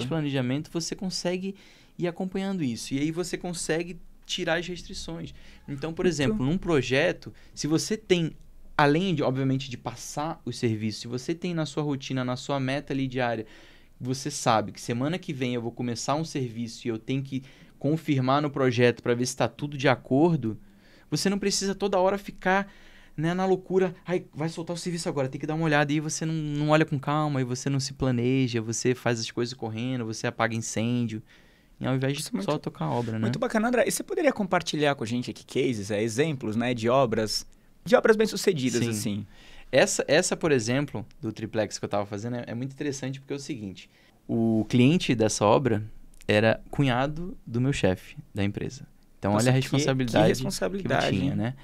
planejamento, você consegue ir acompanhando isso. E aí você consegue tirar as restrições. Então, por exemplo, num projeto, se você tem... Além, obviamente, de passar os serviços, se você tem na sua rotina, na sua meta ali diária, você sabe que semana que vem eu vou começar um serviço e eu tenho que confirmar no projeto para ver se está tudo de acordo, você não precisa toda hora ficar, né, na loucura. Ai, vai soltar o serviço agora, tem que dar uma olhada. E aí você não olha com calma, e você não se planeja, você faz as coisas correndo, você apaga incêndio. E ao invés de só tocar a obra, né? Muito bacana, André. E você poderia compartilhar com a gente aqui cases, exemplos, né, de obras bem-sucedidas, assim. Essa, por exemplo, do triplex que eu estava fazendo, é muito interessante porque é o seguinte. O cliente dessa obra, era cunhado do meu chefe da empresa. Então, Nossa, olha a responsabilidade, que responsabilidade, que eu tinha, hein? né?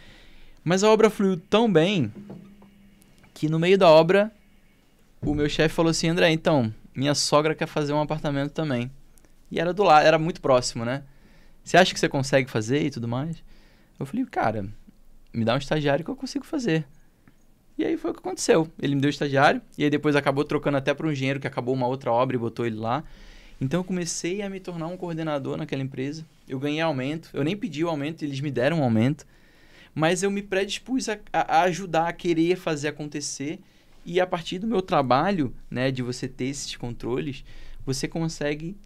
Mas a obra fluiu tão bem que no meio da obra, o meu chefe falou assim, André, então, minha sogra quer fazer um apartamento também. E era do lado, era muito próximo, né? Você acha que você consegue fazer e tudo mais? Eu falei, cara, me dá um estagiário que eu consigo fazer. E aí foi o que aconteceu. Ele me deu o estagiário, e aí depois acabou trocando até para um engenheiro que acabou uma outra obra e botou ele lá. Então eu comecei a me tornar um coordenador naquela empresa. Eu ganhei aumento, eu nem pedi o aumento, eles me deram um aumento. Mas eu me predispus a ajudar, a querer fazer acontecer. E a partir do meu trabalho, né, de você ter esses controles, você consegue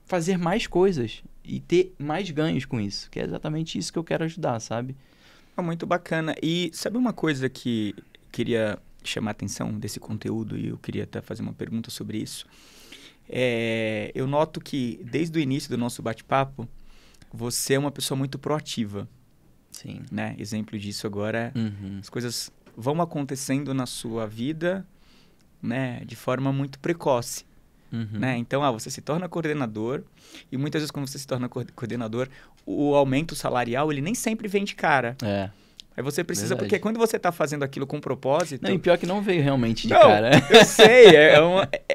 fazer mais coisas e ter mais ganhos com isso. Que é exatamente isso que eu quero ajudar, sabe? Muito bacana. E sabe uma coisa que queria chamar a atenção desse conteúdo e eu queria até fazer uma pergunta sobre isso? Eu noto que desde o início do nosso bate-papo, você é uma pessoa muito proativa. Sim. Né? Exemplo disso agora, as coisas vão acontecendo na sua vida, né, de forma muito precoce. Né? Então, você se torna coordenador e muitas vezes quando você se torna coordenador, o aumento salarial, ele nem sempre vem de cara. Aí você precisa, Verdade. porque quando você está fazendo aquilo com propósito... Não, e pior que não veio realmente de não, cara. Eu sei,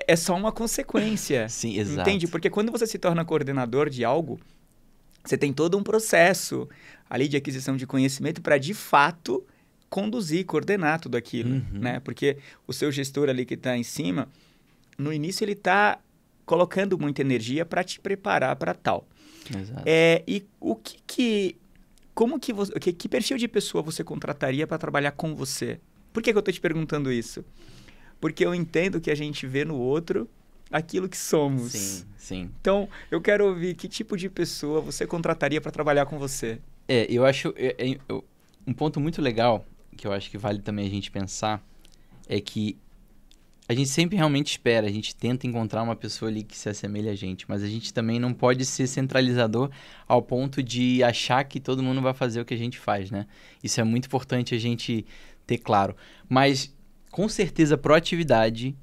é só uma consequência. Sim, exato. Entende? Porque quando você se torna coordenador de algo, você tem todo um processo ali de aquisição de conhecimento para, de fato, conduzir, coordenar tudo aquilo. Né? Porque o seu gestor ali que está em cima, no início ele está colocando muita energia para te preparar para tal. Exato. E que perfil de pessoa você contrataria para trabalhar com você? Por que eu estou te perguntando isso? Porque eu entendo que a gente vê no outro aquilo que somos. Sim, sim. Então, eu quero ouvir que tipo de pessoa você contrataria para trabalhar com você. Eu acho... um ponto muito legal, que eu acho que vale também a gente pensar, é que a gente sempre realmente espera, a gente tenta encontrar uma pessoa ali que se assemelhe a gente, mas a gente também não pode ser centralizador ao ponto de achar que todo mundo vai fazer o que a gente faz, né? Isso é muito importante a gente ter claro. Mas, com certeza, proatividade,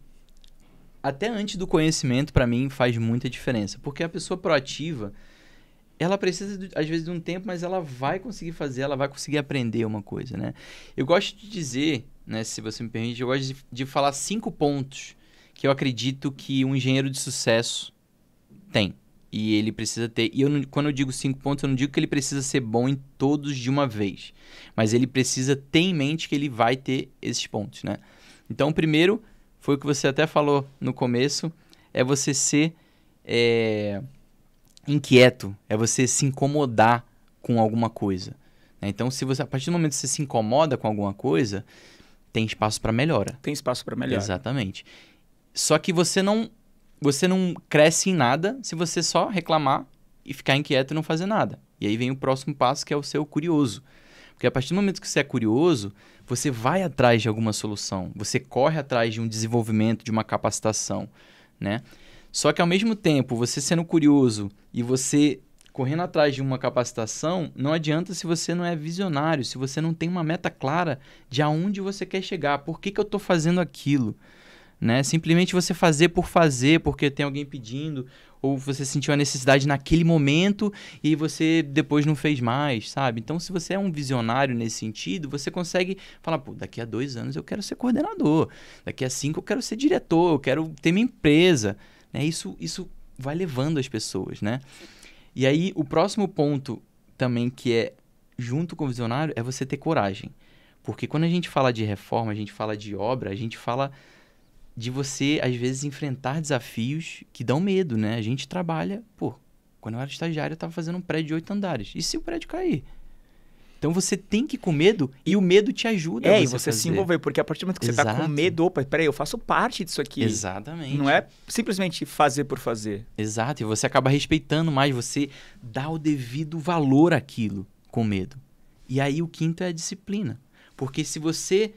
até antes do conhecimento, para mim, faz muita diferença. Porque a pessoa proativa, ela precisa, às vezes, de um tempo, mas ela vai conseguir fazer, ela vai conseguir aprender uma coisa, né? Eu gosto de dizer... Né, se você me permite, eu gosto de falar 5 pontos que eu acredito que um engenheiro de sucesso tem. E ele precisa ter... E quando eu digo 5 pontos, eu não digo que ele precisa ser bom em todos de uma vez. Mas ele precisa ter em mente que ele vai ter esses pontos, né? Então, o primeiro, foi o que você até falou no começo, é você ser inquieto, é você se incomodar com alguma coisa. Né? Então, a partir do momento que você se incomoda com alguma coisa... Tem espaço para melhora. Tem espaço para melhora. Exatamente. Só que você não cresce em nada se você só reclamar e ficar inquieto e não fazer nada. E aí vem o próximo passo, que é o seu curioso. Porque a partir do momento que você é curioso, você vai atrás de alguma solução. Você corre atrás de um desenvolvimento, de uma capacitação, né? Só que ao mesmo tempo, você sendo curioso e você... correndo atrás de uma capacitação, não adianta se você não é visionário, se você não tem uma meta clara de aonde você quer chegar, por que eu estou fazendo aquilo, né? Simplesmente você fazer por fazer, porque tem alguém pedindo, ou você sentiu a necessidade naquele momento e você depois não fez mais, sabe? Então, se você é um visionário nesse sentido, você consegue falar, pô, daqui a 2 anos eu quero ser coordenador, daqui a 5 eu quero ser diretor, eu quero ter minha empresa, né? Isso vai levando as pessoas, né? E aí, o próximo ponto também que é junto com o visionário é você ter coragem. Porque quando a gente fala de reforma, a gente fala de obra, a gente fala de você, às vezes, enfrentar desafios que dão medo, né? A gente trabalha... quando eu era estagiário, eu estava fazendo um prédio de 8 andares. E se o prédio cair? Então, você tem que ir com medo e o medo te ajuda a você se envolver, porque a partir do momento que você está com medo, peraí, eu faço parte disso aqui. Exatamente. Não é simplesmente fazer por fazer. Exato, e você acaba respeitando mais, você dá o devido valor àquilo com medo. E aí o quinto é a disciplina. Porque se você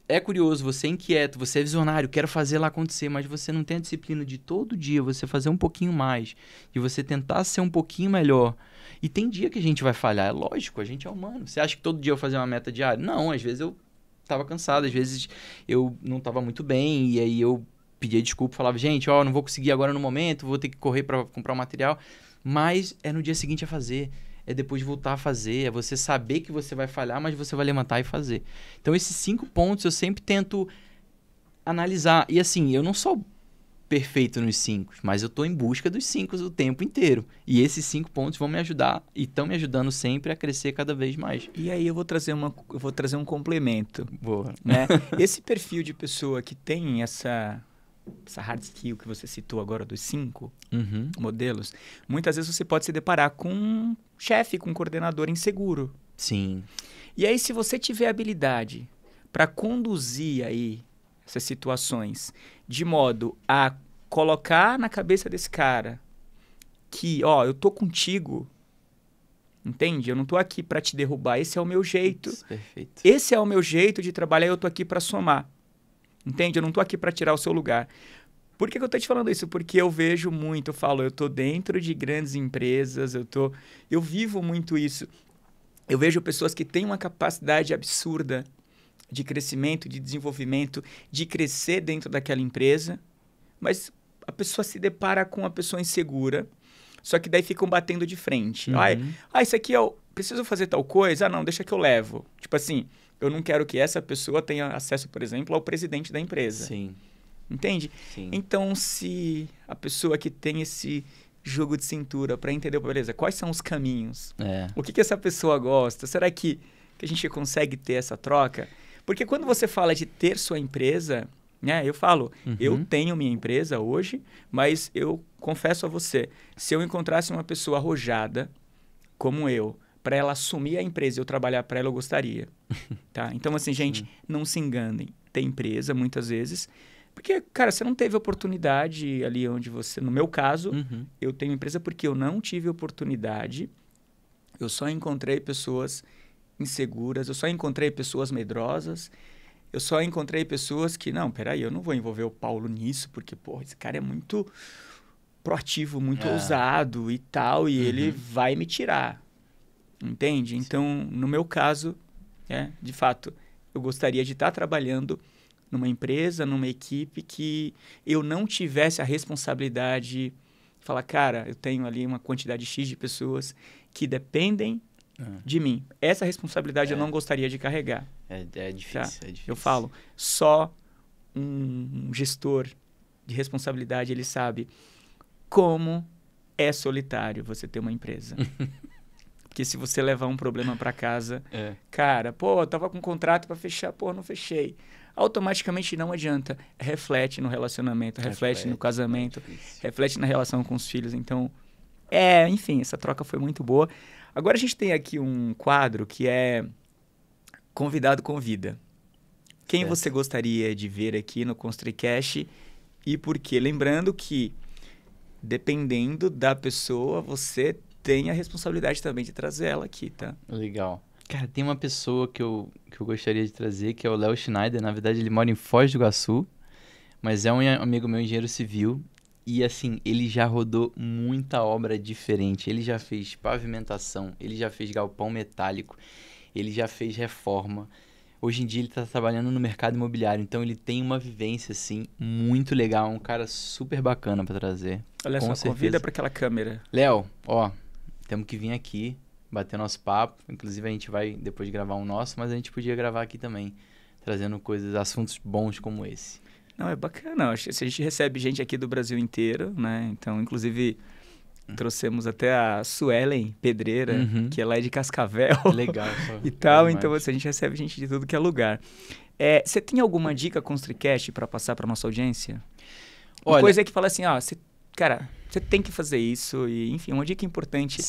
é curioso, você é inquieto, você é visionário, quero fazer lá acontecer, mas você não tem a disciplina de todo dia você fazer um pouquinho mais, de você tentar ser um pouquinho melhor. E tem dia que a gente vai falhar, é lógico, a gente é humano. Você acha que todo dia eu fazia uma meta diária? Não, às vezes eu estava cansado, às vezes eu não estava muito bem, e aí eu pedia desculpa, falava, gente, ó, não vou conseguir agora no momento, vou ter que correr para comprar o material. Mas é no dia seguinte a fazer. É depois voltar a fazer. É você saber que você vai falhar, mas você vai levantar e fazer. Então, esses 5 pontos eu sempre tento analisar. E assim, eu não sou perfeito nos 5, mas eu estou em busca dos 5 o tempo inteiro. E esses 5 pontos vão me ajudar e estão me ajudando sempre a crescer cada vez mais. E aí eu vou trazer um complemento. Boa. Né? Esse perfil de pessoa que tem essa hard skill que você citou agora dos 5 modelos, muitas vezes você pode se deparar com um chefe, com um coordenador inseguro. Sim. E aí, se você tiver habilidade para conduzir aí essas situações de modo a colocar na cabeça desse cara que, ó, eu tô contigo, entende? Eu não tô aqui para te derrubar, esse é o meu jeito. Perfeito. Esse é o meu jeito de trabalhar, eu tô aqui para somar. Entende? Eu não tô aqui para tirar o seu lugar. Por que eu tô te falando isso? Porque eu vejo muito, eu falo, eu tô dentro de grandes empresas, eu vivo muito isso. Eu vejo pessoas que têm uma capacidade absurda de crescimento, de desenvolvimento, de crescer dentro daquela empresa, mas a pessoa se depara com uma pessoa insegura, só que daí ficam batendo de frente. Isso aqui eu preciso fazer tal coisa? Ah, não, deixa que eu levo. Tipo assim, eu não quero que essa pessoa tenha acesso, por exemplo, ao presidente da empresa. Sim. Entende? Sim. Então, se a pessoa que tem esse jogo de cintura para entender, beleza, quais são os caminhos? O que essa pessoa gosta? Será que a gente consegue ter essa troca? Porque quando você fala de ter sua empresa, né, eu falo, eu tenho minha empresa hoje, mas eu confesso a você, se eu encontrasse uma pessoa arrojada como eu, para ela assumir a empresa e eu trabalhar para ela, eu gostaria. Tá? Então, assim, gente, não se enganem. Tem empresa, muitas vezes, porque, cara, você não teve oportunidade ali onde você... No meu caso, eu tenho empresa porque eu não tive oportunidade. Eu só encontrei pessoas inseguras, eu só encontrei pessoas medrosas, eu só encontrei pessoas que... Não, peraí, eu não vou envolver o Paulo nisso, porque, porra, esse cara é muito proativo, muito ousado e tal, e ele vai me tirar. Entende? Então, no meu caso, de fato, eu gostaria de estar trabalhando numa empresa, numa equipe que eu não tivesse a responsabilidade de falar, cara, eu tenho ali uma quantidade X de pessoas que dependem de mim. Essa responsabilidade eu não gostaria de carregar. É difícil, tá? é difícil. Eu falo, só um gestor de responsabilidade, ele sabe como é solitário você ter uma empresa. Porque se você levar um problema para casa, cara, pô, eu tava com um contrato para fechar, pô, não fechei. Automaticamente não adianta. Reflete no relacionamento, reflete no casamento, reflete na relação com os filhos. Então, enfim, essa troca foi muito boa. Agora a gente tem aqui um quadro que é Convidado Convida. Quem você gostaria de ver aqui no ConstruiCast e por quê? Lembrando que, dependendo da pessoa, você tem a responsabilidade também de trazer ela aqui, tá? Legal. Cara, tem uma pessoa que eu gostaria de trazer, que é o Léo Schneider. Na verdade, ele mora em Foz do Iguaçu, mas é um amigo meu, engenheiro civil. E, assim, ele já rodou muita obra diferente. Ele já fez pavimentação, ele já fez galpão metálico, ele já fez reforma. Hoje em dia, ele está trabalhando no mercado imobiliário. Então, ele tem uma vivência, assim, muito legal. Um cara super bacana para trazer. Olha só, convida para aquela câmera. Léo, ó, temos que vir aqui, bater nosso papo. Inclusive, a gente vai depois gravar um nosso, mas a gente podia gravar aqui também, trazendo assuntos bons como esse. Não, é bacana. A gente recebe gente aqui do Brasil inteiro, né? Então, inclusive, trouxemos até a Suelen Pedreira, que ela é de Cascavel. Legal. E tal. Então, assim, a gente recebe gente de tudo que é lugar. Você tem alguma dica ConstruiCast para passar para nossa audiência? Uma coisa que fala assim, cara, você tem que fazer isso. E, enfim, uma dica importante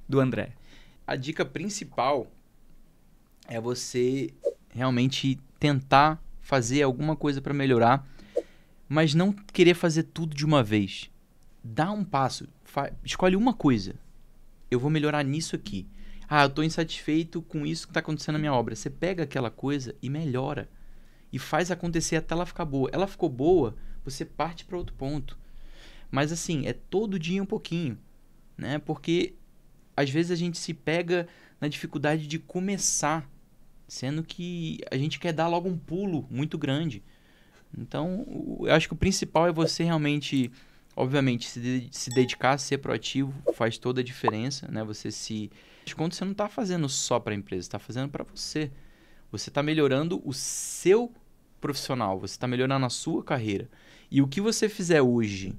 do André. A dica principal é você realmente tentar fazer alguma coisa para melhorar, mas não querer fazer tudo de uma vez. Dá um passo. Escolhe uma coisa. Eu vou melhorar nisso aqui. Eu estou insatisfeito com isso que está acontecendo na minha obra. Você pega aquela coisa e melhora. E faz acontecer até ela ficar boa. Ela ficou boa, você parte para outro ponto. Mas assim, é todo dia um pouquinho, né? Porque às vezes a gente se pega na dificuldade de começar, sendo que a gente quer dar logo um pulo muito grande. Então, eu acho que o principal é você realmente, obviamente, se dedicar a ser proativo, faz toda a diferença, né? Quando você não está fazendo só para a empresa, está fazendo para você. Você está melhorando o seu profissional, você está melhorando a sua carreira. E o que você fizer hoje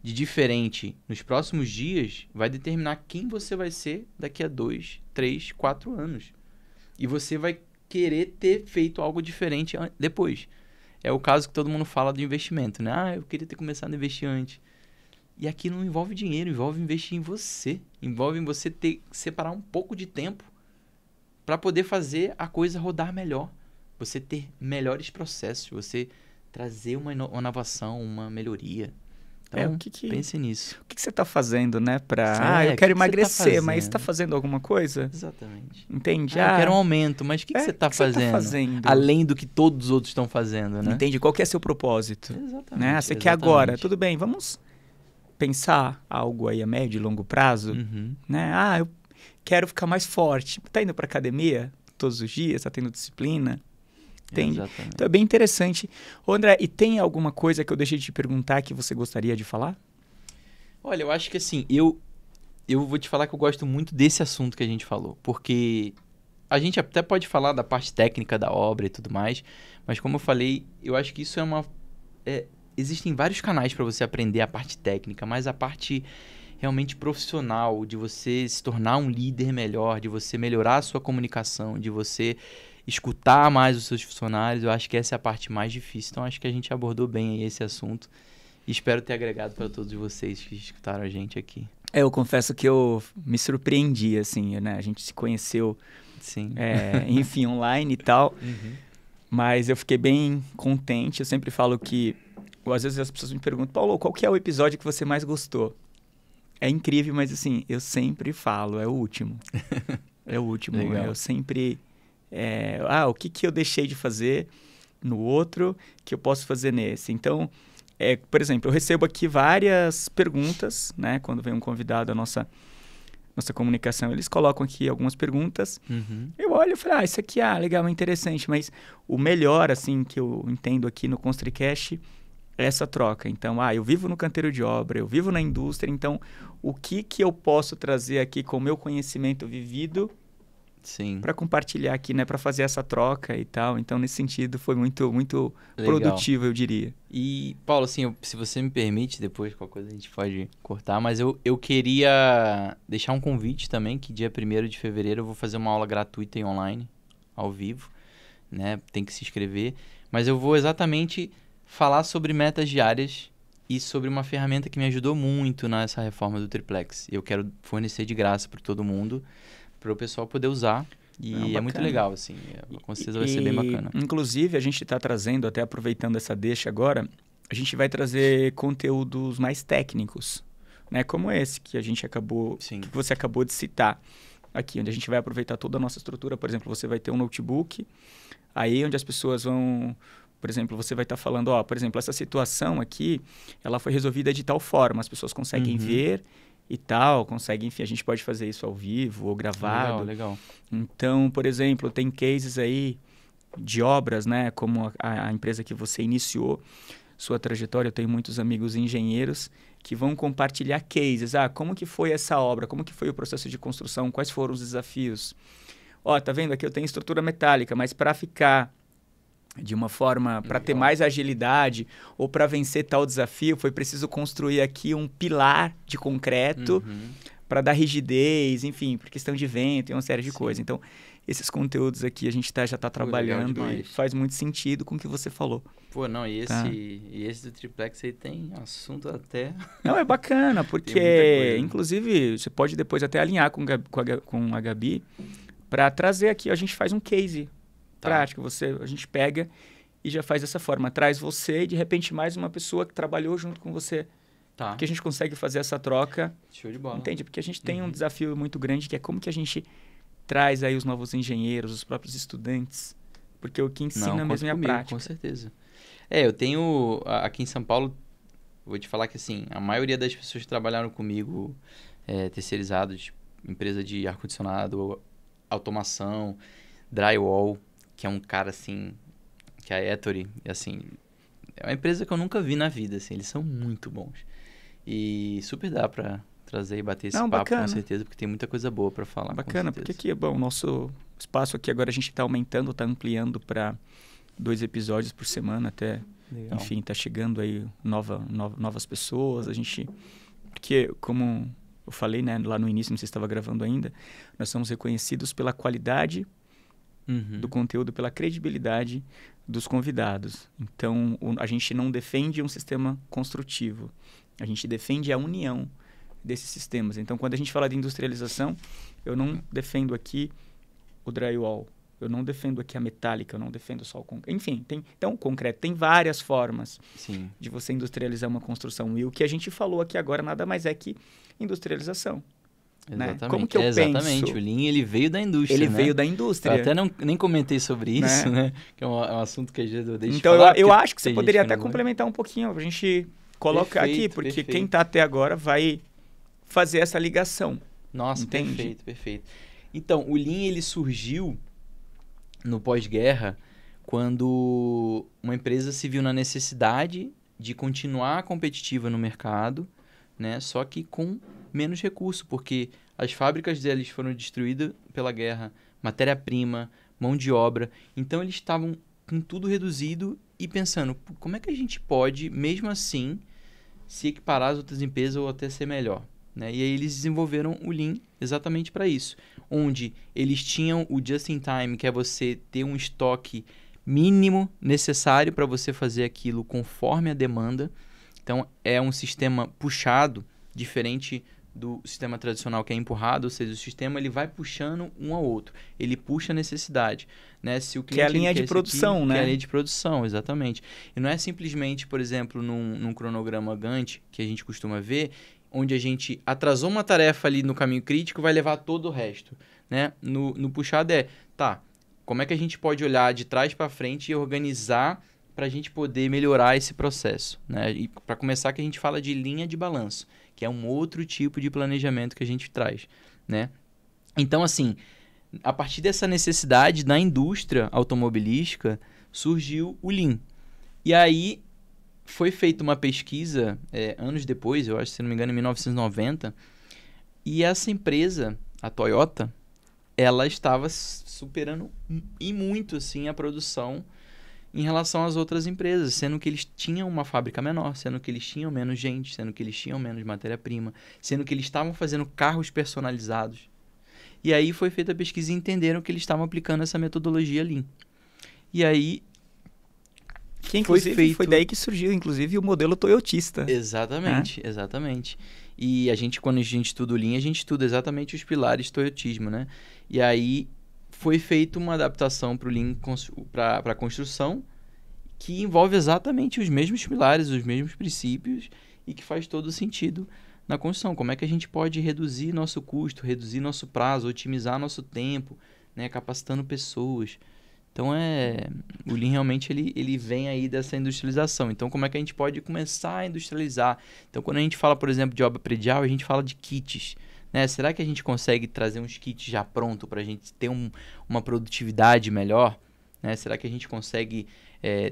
de diferente nos próximos dias vai determinar quem você vai ser daqui a 2, 3, 4 anos. E você vai querer ter feito algo diferente depois. É o caso que todo mundo fala do investimento, né? Ah, eu queria ter começado a investir antes. E aqui não envolve dinheiro, envolve investir em você. Envolve em você separar um pouco de tempo para poder fazer a coisa rodar melhor. Você ter melhores processos, você trazer uma inovação, uma melhoria. Então, pense nisso. O que você está fazendo, né? Eu quero emagrecer, mas você está fazendo alguma coisa? Exatamente. Entende? Eu quero um aumento, mas o que você está fazendo? Além do que todos os outros estão fazendo, né? Entende? Qual que é seu propósito? Exatamente. Né? Você quer agora, tudo bem, vamos pensar algo aí a médio e longo prazo, né? Eu quero ficar mais forte. Tá indo para academia todos os dias? Tá tendo disciplina? Entende? Exatamente. Então é bem interessante. Ô, André, e tem alguma coisa que eu deixei de te perguntar que você gostaria de falar? Olha, eu acho que assim, eu vou te falar que eu gosto muito desse assunto que a gente falou, porque a gente até pode falar da parte técnica da obra e tudo mais, mas como eu falei, eu acho que isso existem vários canais para você aprender a parte técnica, mas a parte realmente profissional, de você se tornar um líder melhor, de você melhorar a sua comunicação, de você escutar mais os seus funcionários, eu acho que essa é a parte mais difícil. Então, acho que a gente abordou bem aí esse assunto e espero ter agregado para todos vocês que escutaram a gente aqui. Eu confesso que eu me surpreendi, assim, né? A gente se conheceu, sim, enfim, online e tal, mas eu fiquei bem contente. Eu sempre falo que, às vezes as pessoas me perguntam, Paulo, qual que é o episódio que você mais gostou? É incrível, mas assim, eu sempre falo, é o último. É o último. Legal. Eu sempre... o que eu deixei de fazer no outro que eu posso fazer nesse? Então, por exemplo, eu recebo aqui várias perguntas, né? Quando vem um convidado à nossa comunicação, eles colocam aqui algumas perguntas. Eu olho e falo, isso aqui, legal, é interessante. Mas o melhor, assim, que eu entendo aqui no ConstriCast é essa troca. Então, eu vivo no canteiro de obra, eu vivo na indústria, então o que eu posso trazer aqui com o meu conhecimento vivido para compartilhar aqui, né? Para fazer essa troca e tal. Então, nesse sentido, foi muito, muito produtivo, eu diria. E, Paulo, assim, se você me permite, depois qualquer coisa a gente pode cortar, mas eu queria deixar um convite também, que dia 1º de fevereiro eu vou fazer uma aula gratuita e online, ao vivo, né? Tem que se inscrever. Mas eu vou exatamente falar sobre metas diárias e sobre uma ferramenta que me ajudou muito nessa reforma do triplex. Eu quero fornecer de graça para todo mundo, para o pessoal poder usar. E é muito legal, assim. Com certeza vai ser bem bacana. Inclusive, a gente está trazendo, até aproveitando essa deixa agora, a gente vai trazer conteúdos mais técnicos, né? Como esse que a gente que você acabou de citar aqui, onde a gente vai aproveitar toda a nossa estrutura. Por exemplo, você vai ter um notebook, aí onde as pessoas vão... Por exemplo, você vai estar falando, por exemplo, essa situação aqui, ela foi resolvida de tal forma, as pessoas conseguem ver e tal, conseguem, enfim, a gente pode fazer isso ao vivo ou gravado. Legal. Então, por exemplo, tem cases aí de obras, né, como a empresa que você iniciou sua trajetória, eu tenho muitos amigos engenheiros que vão compartilhar cases, como que foi essa obra, como que foi o processo de construção, quais foram os desafios. Tá vendo aqui eu tenho estrutura metálica, mas para ficar de uma forma, para ter mais agilidade ou para vencer tal desafio, foi preciso construir aqui um pilar de concreto para dar rigidez, enfim, por questão de vento e uma série de coisas. Então, esses conteúdos aqui a gente já está trabalhando e faz muito sentido com o que você falou. E esse do triplex aí tem assunto até... Não, é bacana, porque, inclusive, você pode depois até alinhar com a Gabi para trazer aqui, a gente faz um case prático, a gente pega e já faz dessa forma, traz você e de repente mais uma pessoa que trabalhou junto com você, porque a gente consegue fazer essa troca. Show de bola. Entende? Porque a gente tem um desafio muito grande que é como que a gente traz aí os novos engenheiros, os próprios estudantes, porque o que ensina mesmo é a prática. Com certeza. Eu tenho aqui em São Paulo, vou te falar que assim, a maioria das pessoas que trabalharam comigo terceirizados, empresa de ar-condicionado, automação, drywall, que é um cara assim, que é a Ettore, assim, uma empresa que eu nunca vi na vida, assim. Eles são muito bons. E super dá pra trazer e bater esse papo, bacana. com certeza, porque tem muita coisa boa pra falar. Bacana, porque aqui, bom, o nosso espaço aqui agora a gente está aumentando, está ampliando para 2 episódios por semana até, Legal. enfim, tá chegando aí novas pessoas, a gente, porque como eu falei, né, lá no início, não sei se estava gravando ainda, nós somos reconhecidos pela qualidade do conteúdo, pela credibilidade dos convidados. Então, a gente não defende um sistema construtivo, a gente defende a união desses sistemas. Então, quando a gente fala de industrialização, eu não defendo aqui o drywall, eu não defendo aqui a metálica, eu não defendo só o concreto. Enfim, então o concreto tem várias formas Sim. de você industrializar uma construção. E o que a gente falou aqui agora nada mais é que industrialização. Exatamente. Né? Como que eu Exatamente. penso? O Lean, ele veio da indústria, Ele né? veio da indústria. Eu até nem comentei sobre isso, né? Que é um assunto que às vezes eu deixo Então, de falar. eu acho que você tem poderia gente que até não gosta. complementar um pouquinho. A gente coloca aqui, Perfeito, porque perfeito. quem está até agora vai fazer essa ligação. Nossa, Entende? perfeito, perfeito. Então, o Lean, ele surgiu no pós-guerra, quando uma empresa se viu na necessidade de continuar competitiva no mercado, né? Só que com menos recurso, porque as fábricas deles foram destruídas pela guerra, matéria-prima, mão de obra. Então, eles estavam com tudo reduzido e pensando, como é que a gente pode, mesmo assim, se equiparar às outras empresas ou até ser melhor? Né? E aí eles desenvolveram o Lean exatamente para isso, onde eles tinham o Just-in-Time, que é você ter um estoque mínimo necessário para você fazer aquilo conforme a demanda. Então, é um sistema puxado, diferente do sistema tradicional que é empurrado, ou seja, o sistema ele vai puxando um ao outro, ele puxa a necessidade. Né? Se o cliente, Que é a linha ele de quer produção, aqui, né? Que é a linha de produção, exatamente. E não é simplesmente, por exemplo, num cronograma Gantt, que a gente costuma ver, onde a gente atrasou uma tarefa ali no caminho crítico, vai levar todo o resto, né? No puxado como é que a gente pode olhar de trás para frente e organizar para a gente poder melhorar esse processo, né? E para começar que a gente fala de linha de balanço, que é um outro tipo de planejamento que a gente traz, né? Então, assim, a partir dessa necessidade da indústria automobilística, surgiu o Lean. E aí foi feita uma pesquisa anos depois, eu acho, se não me engano, em 1990, e essa empresa, a Toyota, ela estava superando e muito assim a produção em relação às outras empresas, sendo que eles tinham uma fábrica menor, sendo que eles tinham menos gente, sendo que eles tinham menos matéria-prima, sendo que eles estavam fazendo carros personalizados. E aí foi feita a pesquisa e entenderam que eles estavam aplicando essa metodologia Lean. E aí que inclusive foi daí que surgiu, inclusive, o modelo toyotista. Exatamente, exatamente. E quando a gente estuda o Lean, a gente estuda exatamente os pilares toyotismo, né? E aí foi feita uma adaptação para o Lean, para a construção, que envolve exatamente os mesmos pilares, os mesmos princípios, e que faz todo sentido na construção. Como é que a gente pode reduzir nosso custo, reduzir nosso prazo, otimizar nosso tempo, né? Capacitando pessoas. Então, o Lean realmente ele vem aí dessa industrialização. Então, como é que a gente pode começar a industrializar? Então, quando a gente fala, por exemplo, de obra predial, a gente fala de kits. Né? Será que a gente consegue trazer uns kits já prontos para a gente ter uma produtividade melhor? Né? Será que a gente consegue...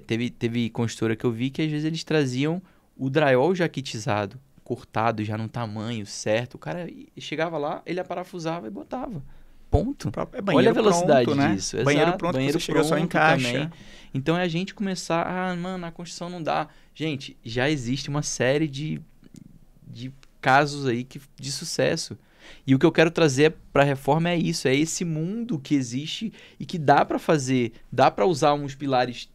Teve construtora que eu vi que às vezes eles traziam o drywall já kitizado, cortado já num tamanho certo. O cara chegava lá, ele aparafusava e botava. Ponto. Olha a velocidade pronto, né? disso. Banheiro Exato, pronto, banheiro você chega só em caixa. Também. Então é a gente começar, mano, a construção não dá. Gente, já existe uma série de casos aí de sucesso. E o que eu quero trazer para a reforma é isso, é esse mundo que existe e que dá para fazer, dá para usar uns pilares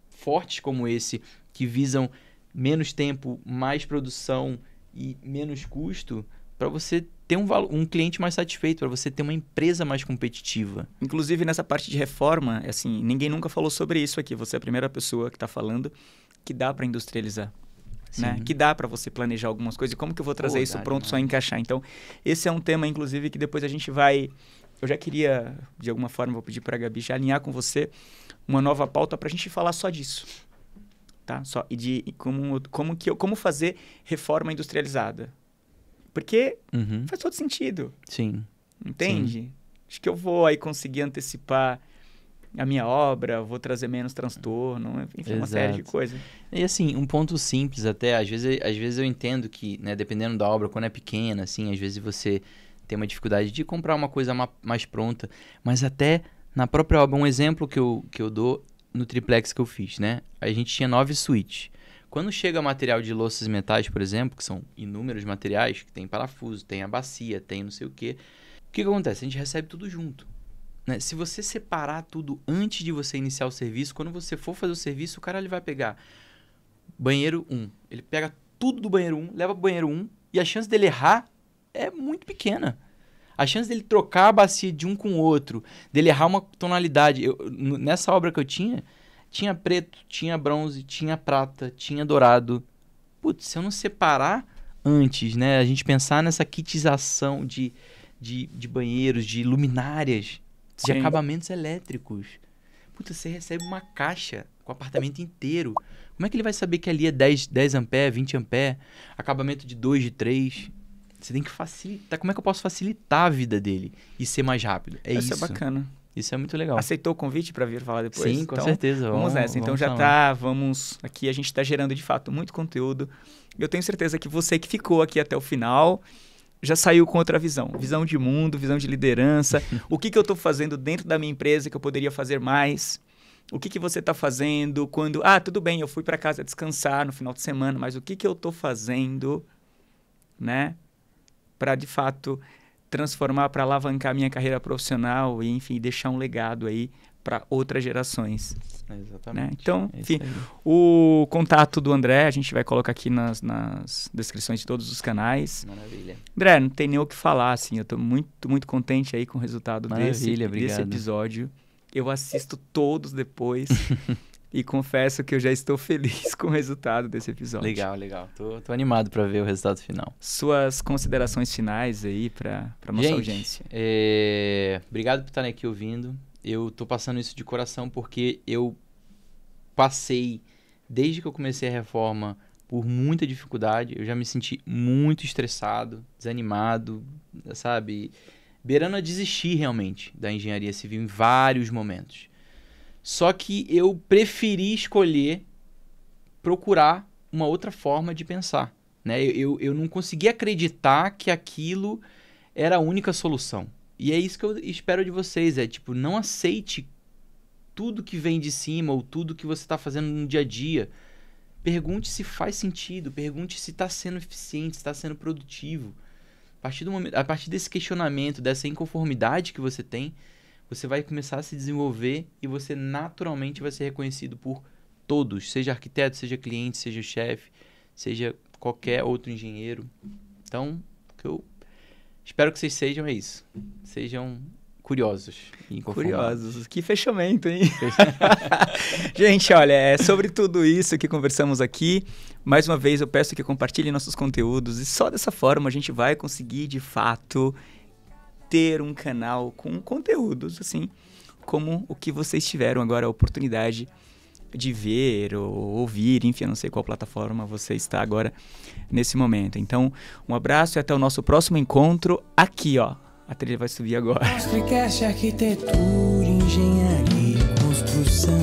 fortes como esse, que visam menos tempo, mais produção e menos custo, para você ter um cliente mais satisfeito, para você ter uma empresa mais competitiva. Inclusive, nessa parte de reforma, assim, ninguém nunca falou sobre isso aqui. Você é a primeira pessoa que está falando que dá para industrializar. Né? Que dá para você planejar algumas coisas. E como que eu vou trazer isso pronto só encaixar? Então, esse é um tema, inclusive, que depois a gente vai... Eu já queria, de alguma forma, vou pedir para a Gabi já alinhar com você uma nova pauta para a gente falar só disso. Tá? E de como fazer reforma industrializada. Porque faz todo sentido. Sim. Entende? Sim. Acho que eu vou aí conseguir antecipar a minha obra, vou trazer menos transtorno, enfim, uma série de coisas. E assim, um ponto simples até, às vezes eu entendo que, né, dependendo da obra, quando é pequena, assim, às vezes você tem uma dificuldade de comprar uma coisa mais pronta, mas até na própria obra, um exemplo que eu dou no triplex que eu fiz, né? A gente tinha 9 suítes. Quando chega material de louças e metais, por exemplo, que são inúmeros materiais, que tem parafuso, tem a bacia, tem não sei o que acontece? A gente recebe tudo junto. Né? Se você separar tudo antes de você iniciar o serviço, quando você for fazer o serviço, o cara ele vai pegar banheiro 1. Ele pega tudo do banheiro 1, leva pro banheiro 1 e a chance dele errar é muito pequena. A chance dele trocar a bacia de um com o outro, dele errar uma tonalidade. Nessa obra que eu tinha preto, tinha bronze, tinha prata, tinha dourado. Putz, se eu não separar antes, né? A gente pensar nessa kitização de banheiros, de luminárias, de acabamentos elétricos. Puta, você recebe uma caixa com o apartamento inteiro. Como é que ele vai saber que ali é 10 ampere, 20 ampere, acabamento de 2, de 3? Você tem que facilitar. Como é que eu posso facilitar a vida dele e ser mais rápido? Isso é bacana. Isso é muito legal. Aceitou o convite para vir falar depois? Sim, com certeza. Vamos nessa. Então vamos... Aqui a gente está gerando, de fato, muito conteúdo. Eu tenho certeza que você que ficou aqui até o final já saiu com outra visão. Visão de mundo, visão de liderança. O que eu estou fazendo dentro da minha empresa que eu poderia fazer mais? O que você está fazendo quando... tudo bem, eu fui para casa descansar no final de semana, mas o que eu estou fazendo, né? Para, de fato, transformar, para alavancar minha carreira profissional e, enfim, deixar um legado aí para outras gerações. Exatamente. Né? Então, enfim, o contato do André a gente vai colocar aqui nas descrições de todos os canais. Maravilha. André, não tem nem o que falar, assim, eu estou muito, muito contente aí com o resultado desse episódio. Eu assisto todos depois e confesso que eu já estou feliz com o resultado desse episódio. Legal. Tô animado para ver o resultado final. Suas considerações finais aí para nossa audiência. Obrigado por estarem aqui ouvindo. Eu tô passando isso de coração porque eu passei, desde que eu comecei a reforma, por muita dificuldade. Eu já me senti muito estressado, desanimado, sabe? Beirando a desistir realmente da engenharia civil em vários momentos. Só que eu preferi escolher procurar uma outra forma de pensar. Né? Eu não conseguia acreditar que aquilo era a única solução. E é isso que eu espero de vocês. Não aceite tudo que vem de cima ou tudo que você está fazendo no dia a dia. Pergunte se faz sentido. Pergunte se está sendo eficiente, se está sendo produtivo. A partir desse questionamento, dessa inconformidade que você tem, você vai começar a se desenvolver e você naturalmente vai ser reconhecido por todos, seja arquiteto, seja cliente, seja chefe, seja qualquer outro engenheiro. Então, o que eu espero que vocês sejam isso. Sejam curiosos e inconformados. Curiosos. Que fechamento, hein? Gente, olha, é sobre tudo isso que conversamos aqui. Mais uma vez, eu peço que compartilhem nossos conteúdos e só dessa forma a gente vai conseguir, de fato, ter um canal com conteúdos, assim, como o que vocês tiveram agora a oportunidade de ver ou ouvir, enfim, eu não sei qual plataforma você está agora nesse momento. Então, um abraço e até o nosso próximo encontro aqui, ó. A trilha vai subir agora. Construcast, arquitetura, engenharia, construção.